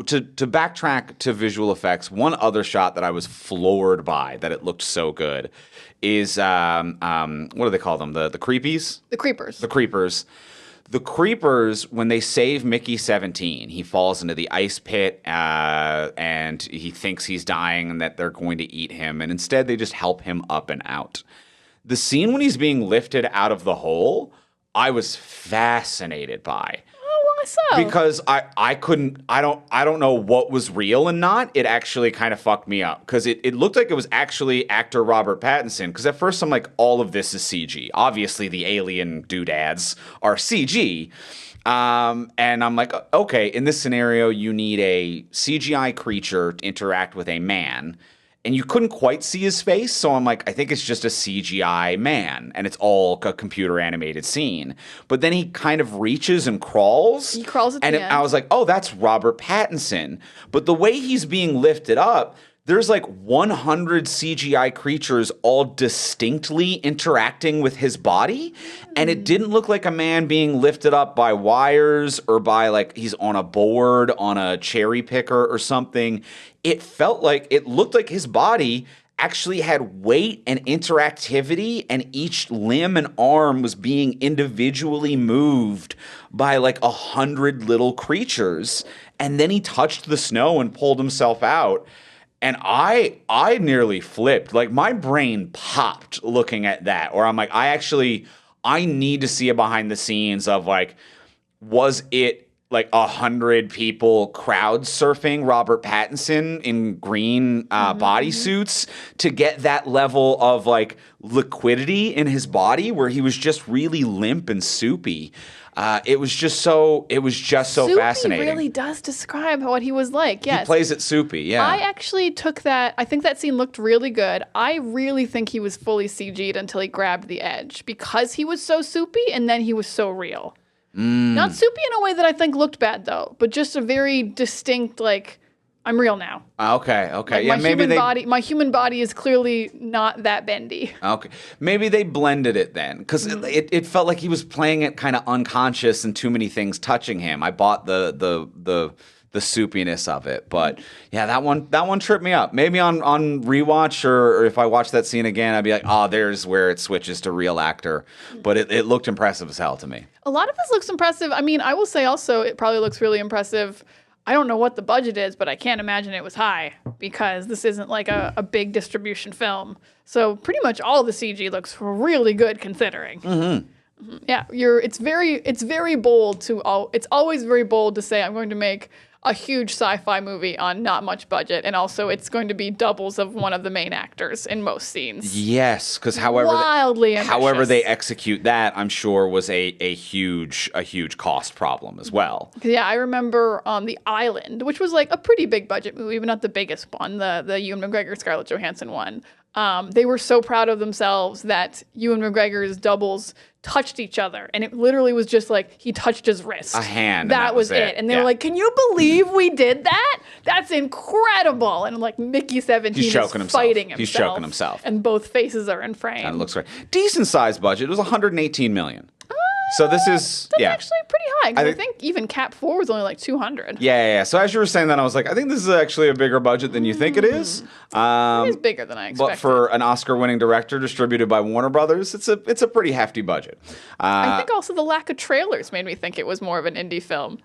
Speaker 1: to backtrack to visual effects, one other shot that I was floored by, that it looked so good, is what do they call them? The creepies?
Speaker 2: The creepers.
Speaker 1: The creepers. The creepers, when they save Mickey 17, he falls into the ice pit and he thinks he's dying and that they're going to eat him. And instead, they just help him up and out. The scene when he's being lifted out of the hole, I was fascinated by.
Speaker 2: Oh, why so?
Speaker 1: Because I don't know what was real and not. It actually kind of fucked me up because it looked like it was actually actor Robert Pattinson. Because at first I'm like, all of this is CG. Obviously the alien doodads are CG. And I'm like, okay, in this scenario, you need a CGI creature to interact with a man. And you couldn't quite see his face, so I'm like, I think it's just a CGI man, and it's all a computer animated scene. But then he kind of reaches and crawls.
Speaker 2: He crawls at the end.
Speaker 1: I was like, oh, that's Robert Pattinson. But the way he's being lifted up, there's like 100 CGI creatures all distinctly interacting with his body. And it didn't look like a man being lifted up by wires or by like he's on a board, on a cherry picker or something. It looked like his body actually had weight and interactivity, and each limb and arm was being individually moved by like 100 little creatures. And then he touched the snow and pulled himself out. And I nearly flipped. Like, my brain popped looking at that. Or I'm like, I need to see a behind the scenes of like, was it like 100 people crowd surfing Robert Pattinson in green bodysuits to get that level of like liquidity in his body where he was just really limp and soupy. It was just so
Speaker 2: Soupy
Speaker 1: fascinating.
Speaker 2: really does describe what he was like. Yes.
Speaker 1: He plays it soupy, yeah.
Speaker 2: I actually took that. I think that scene looked really good. I really think he was fully CG'd until he grabbed the edge because he was so soupy and then he was so real. Not soupy in a way that I think looked bad though, but just a very distinct like, I'm real now.
Speaker 1: Okay.
Speaker 2: Like
Speaker 1: Yeah,
Speaker 2: my human body is clearly not that bendy.
Speaker 1: Okay. Maybe they blended it then because it felt like he was playing it kind of unconscious and too many things touching him. I bought the the soupiness of it. But yeah, that one tripped me up. Maybe on rewatch or if I watch that scene again, I'd be like, oh, there's where it switches to real actor. But it looked impressive as hell to me.
Speaker 2: A lot of this looks impressive. I mean, I will say also it probably looks really impressive. I don't know what the budget is, but I can't imagine it was high because this isn't like a big distribution film. So pretty much all the CG looks really good considering. Yeah, it's very bold it's always very bold to say I'm going to make a huge sci-fi movie on not much budget, and also it's going to be doubles of one of the main actors in most scenes.
Speaker 1: Yes, because however they execute that, I'm sure was a huge cost problem as well.
Speaker 2: Yeah, I remember on The Island, which was like a pretty big budget movie, but not the biggest one, the Ewan McGregor Scarlett Johansson one. They were so proud of themselves that Ewan McGregor's doubles touched each other, and it literally was just like he touched his wrist.
Speaker 1: A hand.
Speaker 2: That was it. And they were like, "Can you believe we did that? That's incredible!" And like Micky 17 is fighting himself.
Speaker 1: He's choking himself.
Speaker 2: And both faces are in frame.
Speaker 1: And it looks great. Decent sized budget. It was $118 million. So this is
Speaker 2: that's actually pretty high. 'Cause I think even Cap 4 was only like 200.
Speaker 1: Yeah. So as you were saying that, I was like, I think this is actually a bigger budget than you think it is.
Speaker 2: It is bigger than I expected.
Speaker 1: But for an Oscar-winning director distributed by Warner Brothers, it's a pretty hefty budget.
Speaker 2: I think also the lack of trailers made me think it was more of an indie film,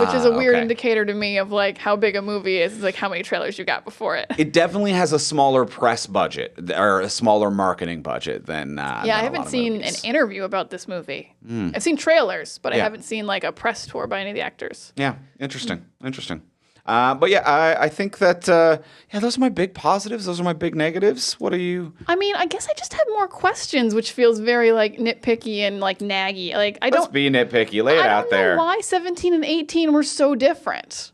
Speaker 2: which is a weird indicator to me of like how big a movie is, like how many trailers you got before it.
Speaker 1: It definitely has a smaller press budget or a smaller marketing budget than
Speaker 2: I haven't seen an interview about this movie. I've seen trailers, but I haven't seen like a press tour by any of the actors.
Speaker 1: Yeah, interesting. But yeah, I think that those are my big positives. Those are my big negatives. What are you?
Speaker 2: I mean, I guess I just have more questions, which feels very like nitpicky and like naggy. Like
Speaker 1: Let's be nitpicky. Lay it out there.
Speaker 2: I don't know why 17 and 18 were so different,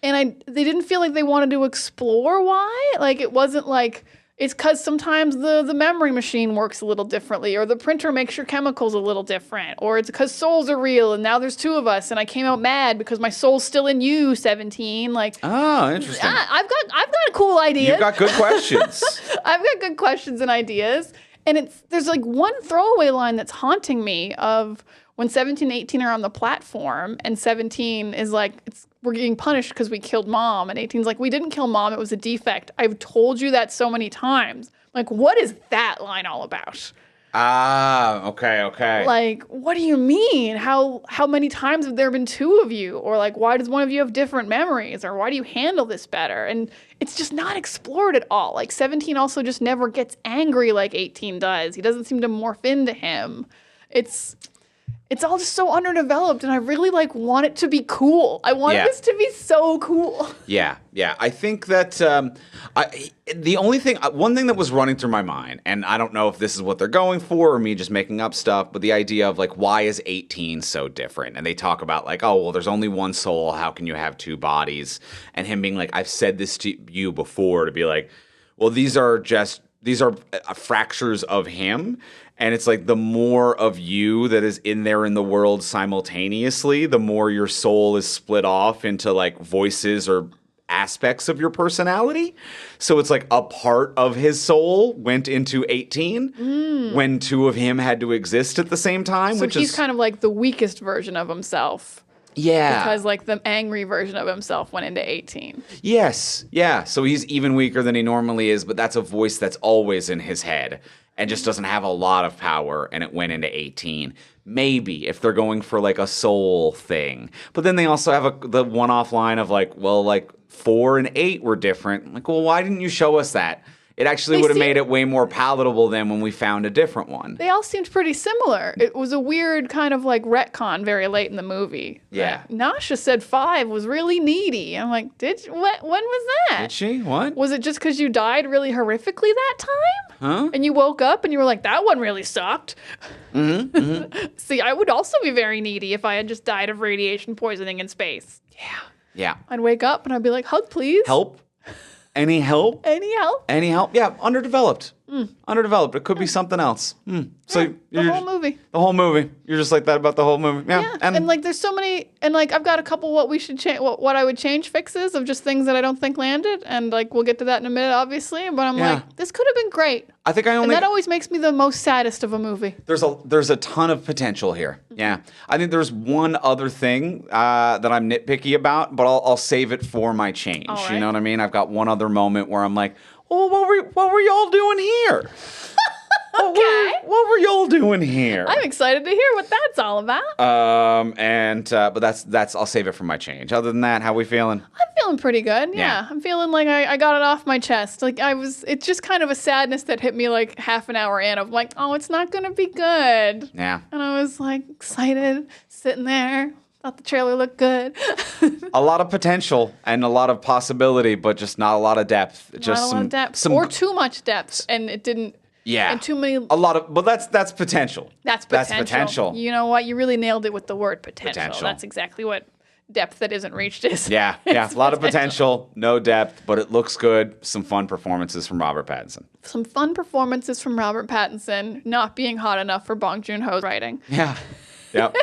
Speaker 2: and they didn't feel like they wanted to explore why. Like it wasn't like. It's because sometimes the memory machine works a little differently, or the printer makes your chemicals a little different, or it's because souls are real and now there's two of us and I came out mad because my soul's still in you, 17. Like,
Speaker 1: oh, interesting.
Speaker 2: I've got a cool idea.
Speaker 1: You've got good questions.
Speaker 2: I've got good questions and ideas, and there's like one throwaway line that's haunting me of when 17 and 18 are on the platform, and 17 is like we're getting punished because we killed mom. And 18's like, we didn't kill mom. It was a defect. I've told you that so many times. Like, what is that line all about?
Speaker 1: Okay.
Speaker 2: Like, what do you mean? How many times have there been two of you? Or like, why does one of you have different memories? Or why do you handle this better? And it's just not explored at all. Like 17 also just never gets angry like 18 does. He doesn't seem to morph into him. It's all just so underdeveloped, and I really want it to be cool. I want this to be so cool.
Speaker 1: Yeah. I think that one thing that was running through my mind, and I don't know if this is what they're going for or me just making up stuff, but the idea of like, why is 18 so different? And they talk about like, oh, well, there's only one soul. How can you have two bodies? And him being like, I've said this to you before, to be like, well, these are fractures of him. And it's like the more of you that is in there in the world simultaneously, the more your soul is split off into like voices or aspects of your personality. So it's like a part of his soul went into 18 when two of him had to exist at the same time.
Speaker 2: So he's kind of like the weakest version of himself.
Speaker 1: Yeah.
Speaker 2: Because like the angry version of himself went into 18.
Speaker 1: Yes. Yeah. So he's even weaker than he normally is, but that's a voice that's always in his head and just doesn't have a lot of power, and it went into 18. Maybe if they're going for like a soul thing. But then they also have the one-off line of like, well, like 4 and 8 were different. I'm like, well, why didn't you show us that? It actually would have made it way more palatable than when we found a different one. They
Speaker 2: all seemed pretty similar. It was a weird kind of like retcon very late in the movie.
Speaker 1: Yeah.
Speaker 2: Nasha said 5 was really needy. I'm like, when was that?
Speaker 1: Did she? What?
Speaker 2: Was it just because you died really horrifically that time?
Speaker 1: Huh?
Speaker 2: And you woke up and you were like, that one really sucked. See, I would also be very needy if I had just died of radiation poisoning in space.
Speaker 1: Yeah.
Speaker 2: I'd wake up and I'd be like, hug, please.
Speaker 1: Help? Any help?
Speaker 2: Any help?
Speaker 1: Any help? Yeah, underdeveloped. Underdeveloped. It could be something else. So
Speaker 2: The whole movie.
Speaker 1: The whole movie. You're just like that about the whole movie. Yeah.
Speaker 2: And like, there's so many, and like, I've got a couple what we should change, what I would change fixes of just things that I don't think landed, and like, we'll get to that in a minute, obviously. But I'm like, this could have been great.
Speaker 1: I think
Speaker 2: and that always makes me the most saddest of a movie.
Speaker 1: There's a ton of potential here. Yeah. I think there's one other thing that I'm nitpicky about, but I'll save it for my change.
Speaker 2: Right.
Speaker 1: You know what I mean? I've got one other moment where I'm like, oh, what were y'all doing here?
Speaker 2: Okay.
Speaker 1: What were y'all doing here?
Speaker 2: I'm excited to hear what that's all about.
Speaker 1: But that's I'll save it for my change. Other than that, how we feeling?
Speaker 2: I'm feeling pretty good. Yeah. I'm feeling like I got it off my chest. Like it's just kind of a sadness that hit me like half an hour in of like, oh, it's not going to be good.
Speaker 1: Yeah.
Speaker 2: And I was like excited, sitting there. Thought the trailer looked good.
Speaker 1: A lot of potential and a lot of possibility, but just not a lot of depth. Just
Speaker 2: not a lot of depth.
Speaker 1: some
Speaker 2: Or too much depth. And it didn't.
Speaker 1: Yeah.
Speaker 2: And too many.
Speaker 1: A lot of, but that's potential.
Speaker 2: That's potential. You know what? You really nailed it with the word potential. That's exactly what depth that isn't reached is.
Speaker 1: Yeah. A lot of potential, no depth, but it looks good. Some fun performances from Robert Pattinson.
Speaker 2: Some fun performances from Robert Pattinson not being hot enough for Bong Joon-ho's writing.
Speaker 1: Yeah. Yep.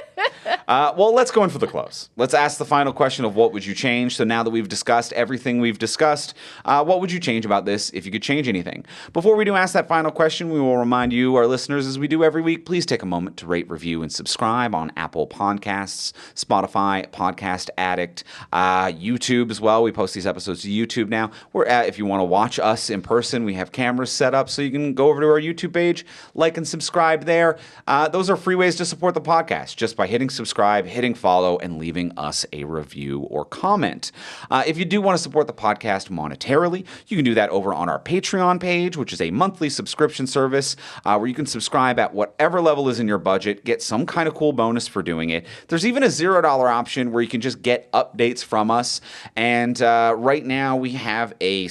Speaker 1: Well, let's go in for the close. Let's ask the final question of what would you change. So now that we've discussed everything we've discussed, what would you change about this if you could change anything? Before we do ask that final question, we will remind you, our listeners, as we do every week, please take a moment to rate, review, and subscribe on Apple Podcasts, Spotify, Podcast Addict, YouTube as well. We post these episodes to YouTube now. If you want to watch us in person, we have cameras set up so you can go over to our YouTube page, like and subscribe there. Those are free ways to support the podcast just by hitting subscribe, hitting follow, and leaving us a review or comment. If you do want to support the podcast monetarily, you can do that over on our Patreon page, which is a monthly subscription service where you can subscribe at whatever level is in your budget, get some kind of cool bonus for doing it. There's even a $0 option where you can just get updates from us. And right now we have a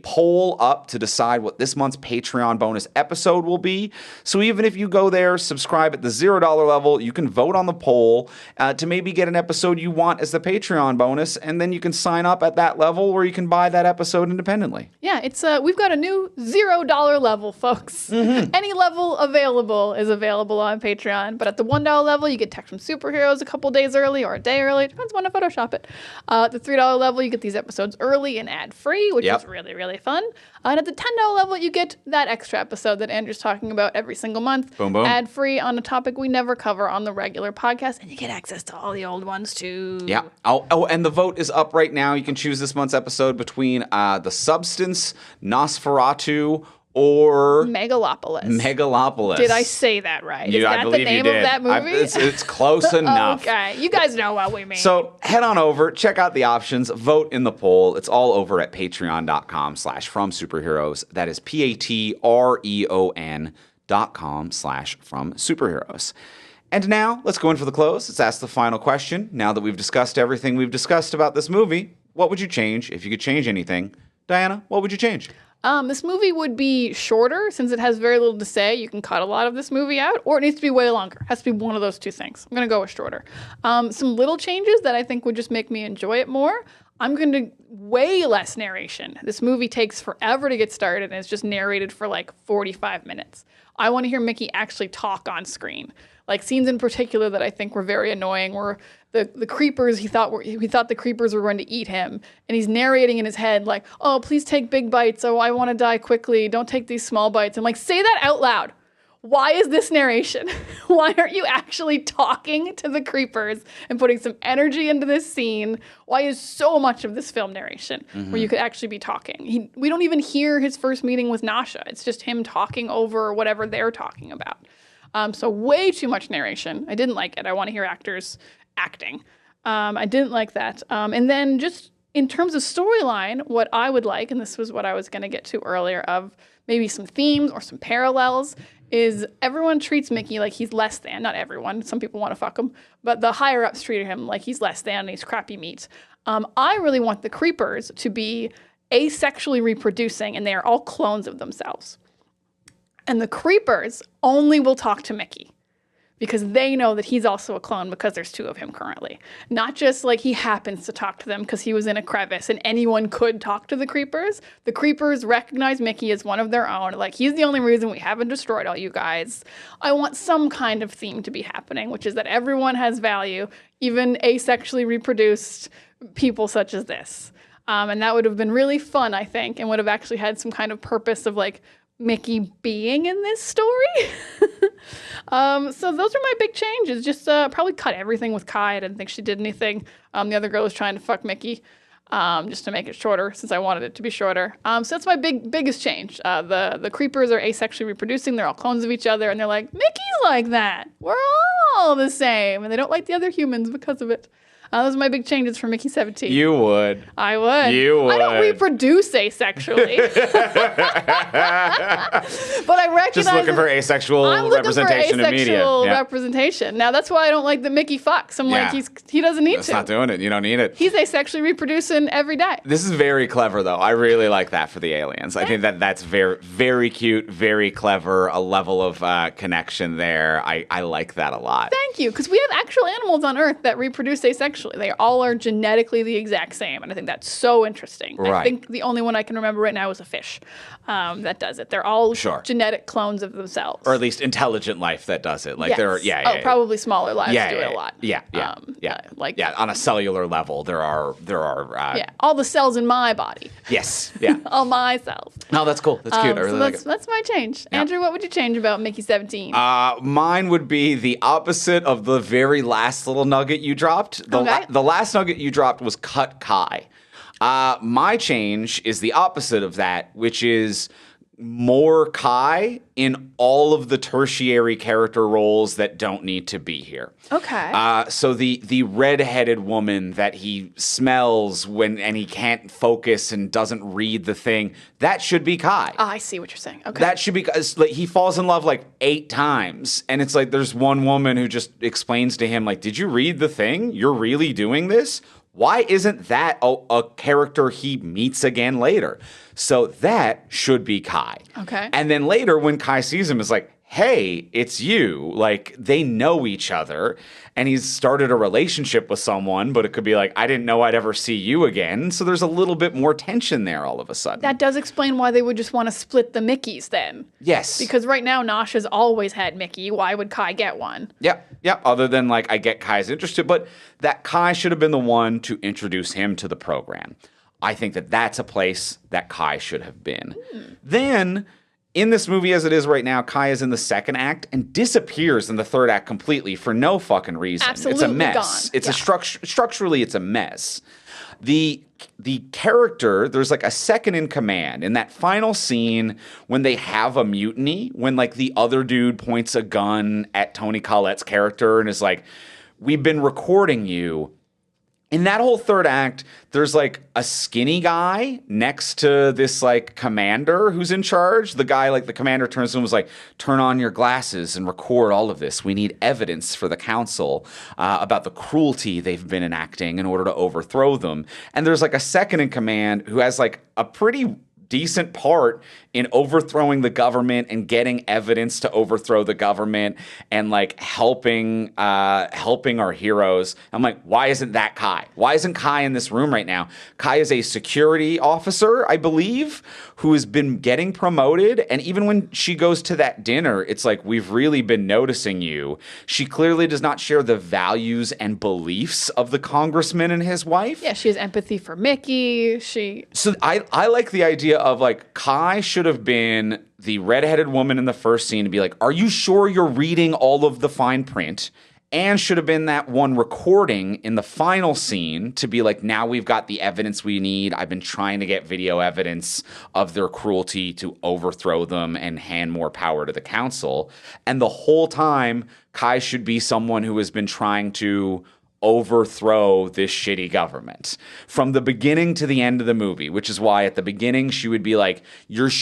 Speaker 1: poll up to decide what this month's Patreon bonus episode will be. So even if you go there, subscribe at the $0 level, you can vote on the poll to maybe get an episode you want as the Patreon bonus, and then you can sign up at that level where you can buy that episode independently.
Speaker 2: Yeah, it's we've got a new $0 level, folks. Any level available is available on Patreon, but at the $1 level, you get text from superheroes a couple days early or a day early. Depends when to Photoshop it. At the $3 level, you get these episodes early and ad-free, which is really, really fun. And at the $10 level, you get that extra episode that Andrew's talking about every single month.
Speaker 1: Boom, boom.
Speaker 2: Ad-free on a topic we never cover on the regular podcast, and you get access to all the old ones too.
Speaker 1: Yeah. Oh, and the vote is up right now. You can choose this month's episode between The Substance, Nosferatu, or
Speaker 2: Megalopolis. Did I say that right? Is that the name of that movie?
Speaker 1: It's close enough.
Speaker 2: Okay. You guys know what we mean.
Speaker 1: So head on over, check out the options, vote in the poll. It's all over at patreon.com/fromsuperheroes. That is patreon.com/fromsuperheroes. And now, let's go in for the close. Let's ask the final question. Now that we've discussed everything we've discussed about this movie, what would you change if you could change anything? Diana, what would you change?
Speaker 2: This movie would be shorter since it has very little to say. You can cut a lot of this movie out, or it needs to be way longer. It has to be one of those two things. I'm going to go with shorter. Some little changes that I think would just make me enjoy it more. I'm going to way less narration. This movie takes forever to get started, and it's just narrated for like 45 minutes. I want to hear Micky actually talk on screen. Like scenes in particular that I think were very annoying were the creepers. He thought the creepers were going to eat him, and he's narrating in his head like, "Oh, please take big bites. Oh, I want to die quickly. Don't take these small bites." I'm like, say that out loud. Why is this narration? Why aren't you actually talking to the creepers and putting some energy into this scene? Why is so much of this film narration where you could actually be talking? We don't even hear his first meeting with Nasha. It's just him talking over whatever they're talking about. So way too much narration. I didn't like it. I want to hear actors acting. I didn't like that. And then just in terms of storyline, what I would like, and this was what I was going to get to earlier, of maybe some themes or some parallels, is everyone treats Micky like he's less than. Not everyone. Some people want to fuck him. But the higher-ups treat him like he's less than and he's crappy meat. I really want the creepers to be asexually reproducing, and they are all clones of themselves. And the creepers only will talk to Micky. because they know that he's also a clone because there's 2 of him currently. Not just like he happens to talk to them because he was in a crevice and anyone could talk to the creepers. The creepers recognize Micky as one of their own. Like, he's the only reason we haven't destroyed all you guys. I want some kind of theme to be happening, which is that everyone has value, even asexually reproduced people such as this. And that would have been really fun, I think, and would have actually had some kind of purpose of like Micky being in this story. So those are my big changes. Just probably cut everything with Kai. I didn't think she did anything. The other girl was trying to fuck Micky, just to make it shorter, since I wanted it to be shorter. So that's my biggest change. The creepers are asexually reproducing. They're all clones of each other, and they're like, Micky's like that. We're all the same, and they don't like the other humans because of it. Those are my big changes for Micky 17.
Speaker 1: You would.
Speaker 2: I would.
Speaker 1: You would.
Speaker 2: I don't reproduce asexually. But I recognize...
Speaker 1: Just looking for asexual representation in media.
Speaker 2: Representation. Now, that's why I don't like that Micky fucks. I'm like, he doesn't need
Speaker 1: That's
Speaker 2: to.
Speaker 1: not doing it. You don't need it.
Speaker 2: He's asexually reproducing every day.
Speaker 1: This is very clever, though. I really like that for the aliens. I think that's very, very cute, very clever, a level of connection there. I like that a lot.
Speaker 2: Thank you, because we have actual animals on Earth that reproduce asexually. They all are genetically the exact same, and I think that's so interesting.
Speaker 1: Right.
Speaker 2: I think the only one I can remember right now is a fish that does it. They're all genetic clones of themselves.
Speaker 1: Or at least intelligent life that does it. Like
Speaker 2: yes. Probably smaller lives do it a lot.
Speaker 1: On a cellular level, there are
Speaker 2: all the cells in my body.
Speaker 1: Yes. Yeah.
Speaker 2: All my cells.
Speaker 1: No, that's cool. That's cute. I really like it.
Speaker 2: That's my change. Yeah. Andrew, what would you change about Micky 17?
Speaker 1: Mine would be the opposite of the very last little nugget you dropped. The last nugget you dropped was cut Kai. My change is the opposite of that, which is more Kai in all of the tertiary character roles that don't need to be here.
Speaker 2: Okay.
Speaker 1: So the redheaded woman that he smells and he can't focus and doesn't read the thing, that should be Kai.
Speaker 2: Oh, I see what you're saying. Okay.
Speaker 1: That should be, like, he falls in love like 8 times, and it's like there's one woman who just explains to him, like, did you read the thing? You're really doing this? Why isn't that a character he meets again later? So that should be Kai.
Speaker 2: Okay.
Speaker 1: And then later when Kai sees him, it's like, hey, it's you. Like, they know each other, and he's started a relationship with someone, but it could be like, I didn't know I'd ever see you again. So there's a little bit more tension there all of a sudden.
Speaker 2: That does explain why they would just want to split the Mickeys then.
Speaker 1: Yes.
Speaker 2: Because right now, Nosh has always had Micky. Why would Kai get one?
Speaker 1: Yep. Other than, like, I get Kai's interested, but that Kai should have been the one to introduce him to the program. I think that's a place that Kai should have been. Then, in this movie as it is right now, Kai is in the second act and disappears in the third act completely for no fucking reason.
Speaker 2: Absolutely
Speaker 1: it's a mess.
Speaker 2: gone.
Speaker 1: It's structurally, it's a mess. The character, there's like a second in command in that final scene when they have a mutiny, when like the other dude points a gun at Toni Collette's character and is like, we've been recording you. In that whole third act, there's like a skinny guy next to this like commander who's in charge. The guy, like the commander turns to him and was like, turn on your glasses and record all of this. We need evidence for the council about the cruelty they've been enacting in order to overthrow them. And there's like a second in command who has like a pretty decent part in overthrowing the government and getting evidence to overthrow the government and like helping our heroes. I'm like, why isn't that Kai? Why isn't Kai in this room right now? Kai is a security officer, I believe, who has been getting promoted. And even when she goes to that dinner, it's like, we've really been noticing you. She clearly does not share the values and beliefs of the congressman and his wife.
Speaker 2: Yeah, she has empathy for Micky.
Speaker 1: So I like the idea of like Kai should have been the redheaded woman in the first scene to be like, are you sure you're reading all of the fine print? And should have been that one recording in the final scene to be like, now we've got the evidence we need. I've been trying to get video evidence of their cruelty to overthrow them and hand more power to the council. And the whole time, Kai should be someone who has been trying to overthrow this shitty government from the beginning to the end of the movie, which is why at the beginning she would be like, you're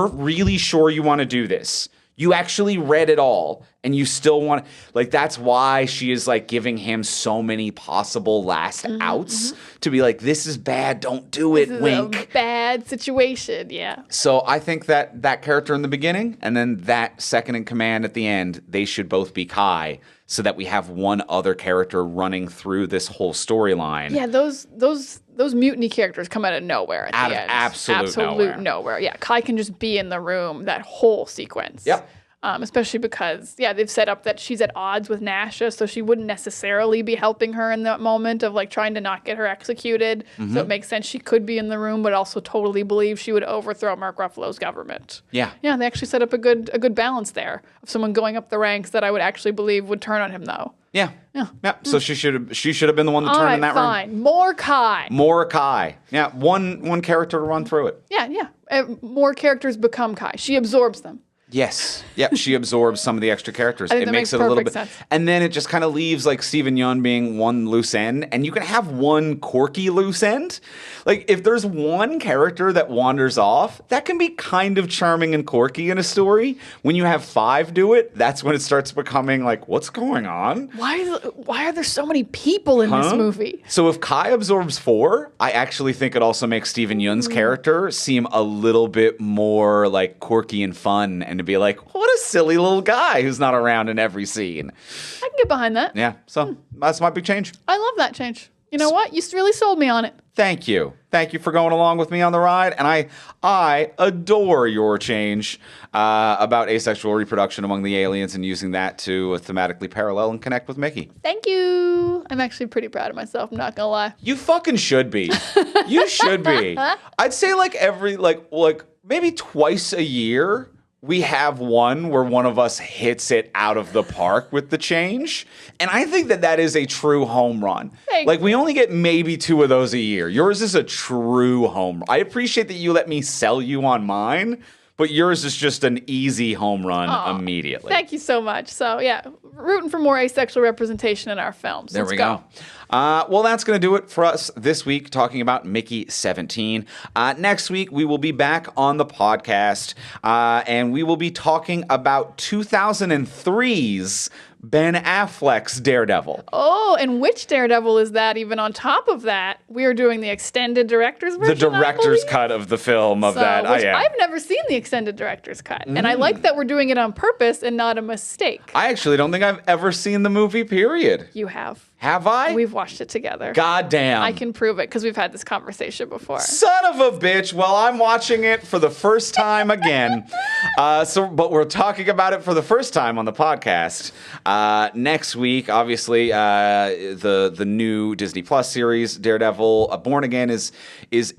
Speaker 1: really sure you want to do this? You actually read it all, and you still want like that's why she is like giving him so many possible last outs to be like, this is bad, don't do it,
Speaker 2: This is
Speaker 1: wink.
Speaker 2: a bad situation. Yeah.
Speaker 1: So I think that character in the beginning and then that second in command at the end, they should both be Kai, so that we have one other character running through this whole storyline.
Speaker 2: Yeah, those mutiny characters come out of nowhere at
Speaker 1: Out
Speaker 2: the
Speaker 1: of
Speaker 2: end.
Speaker 1: absolute
Speaker 2: nowhere. Yeah, Kai can just be in the room that whole sequence.
Speaker 1: Yep.
Speaker 2: Especially because, they've set up that she's at odds with Nasha, so she wouldn't necessarily be helping her in that moment of like trying to not get her executed. So it makes sense she could be in the room, but also totally believe she would overthrow Mark Ruffalo's government.
Speaker 1: Yeah.
Speaker 2: Yeah, they actually set up a good balance there of someone going up the ranks that I would actually believe would turn on him, though.
Speaker 1: Yeah. So she should have been the one to turn in that room.
Speaker 2: Fine. More Kai.
Speaker 1: More Kai. Yeah, one character to run through it.
Speaker 2: Yeah. More characters become Kai. She absorbs them.
Speaker 1: Yes. Yep. She absorbs some of the extra characters.
Speaker 2: I think
Speaker 1: It
Speaker 2: that
Speaker 1: makes
Speaker 2: makes
Speaker 1: it a little
Speaker 2: perfect
Speaker 1: bit.
Speaker 2: sense.
Speaker 1: And then it just kind of leaves like Steven Yeun being one loose end. And you can have one quirky loose end. Like if there's one character that wanders off, that can be kind of charming and quirky in a story. When you have 5 do it, that's when it starts becoming like, what's going on?
Speaker 2: Why are there so many people in this movie?
Speaker 1: So if Kai absorbs 4, I actually think it also makes Steven Yeun's character seem a little bit more like quirky and fun, and to be like, what a silly little guy who's not around in every scene.
Speaker 2: I can get behind that.
Speaker 1: Yeah, so that's my big change.
Speaker 2: I love that change. You know what? You really sold me on it.
Speaker 1: Thank you. Thank you for going along with me on the ride. And I adore your change about asexual reproduction among the aliens and using that to thematically parallel and connect with Mickey.
Speaker 2: Thank you. I'm actually pretty proud of myself. I'm not gonna lie.
Speaker 1: You fucking should be. You should be. I'd say like every like maybe twice a year we have one where one of us hits it out of the park with the change. And I think that is a true home run.
Speaker 2: Thanks.
Speaker 1: Like we only get maybe 2 of those a year. Yours is a true home run. I appreciate that you let me sell you on mine, but yours is just an easy home run immediately.
Speaker 2: Thank you so much. So yeah, rooting for more asexual representation in our films.
Speaker 1: There
Speaker 2: Let's
Speaker 1: we go. Well, that's going to do it for us this week, talking about Mickey 17. Next week, we will be back on the podcast, and we will be talking about 2003's Ben Affleck's Daredevil.
Speaker 2: Oh, and which Daredevil is that? Even on top of that, we are doing the extended director's version.
Speaker 1: The director's
Speaker 2: I believe.
Speaker 1: cut of the film of
Speaker 2: So,
Speaker 1: that.
Speaker 2: which I've never seen the extended director's cut, and I like that we're doing it on purpose and not a mistake.
Speaker 1: I actually don't think I've ever seen the movie, period.
Speaker 2: You have.
Speaker 1: Have I?
Speaker 2: We've watched it together.
Speaker 1: Goddamn.
Speaker 2: I can prove it because we've had this conversation before.
Speaker 1: Son of a bitch. Well, I'm watching it for the first time again. But we're talking about it for the first time on the podcast. Next week, obviously, the new Disney Plus series, Daredevil Born Again, is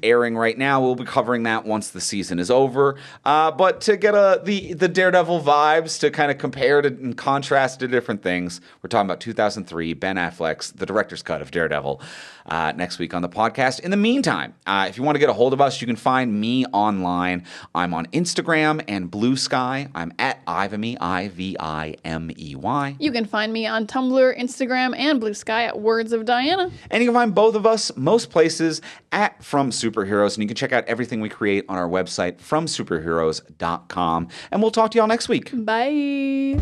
Speaker 1: airing right now. We'll be covering that once the season is over. But to get the Daredevil vibes, to kind of compare it and contrast to different things, we're talking about 2003, Ben Affleck's the director's cut of Daredevil, next week on the podcast. In the meantime, if you want to get a hold of us, you can find me online. I'm on Instagram and Blue Sky. I'm at Ivimey, Ivimey.
Speaker 2: You can find me on Tumblr, Instagram, and Blue Sky at Words of Diana.
Speaker 1: And you can find both of us most places at From Superheroes. And you can check out everything we create on our website, fromsuperheroes.com. And we'll talk to y'all next week.
Speaker 2: Bye.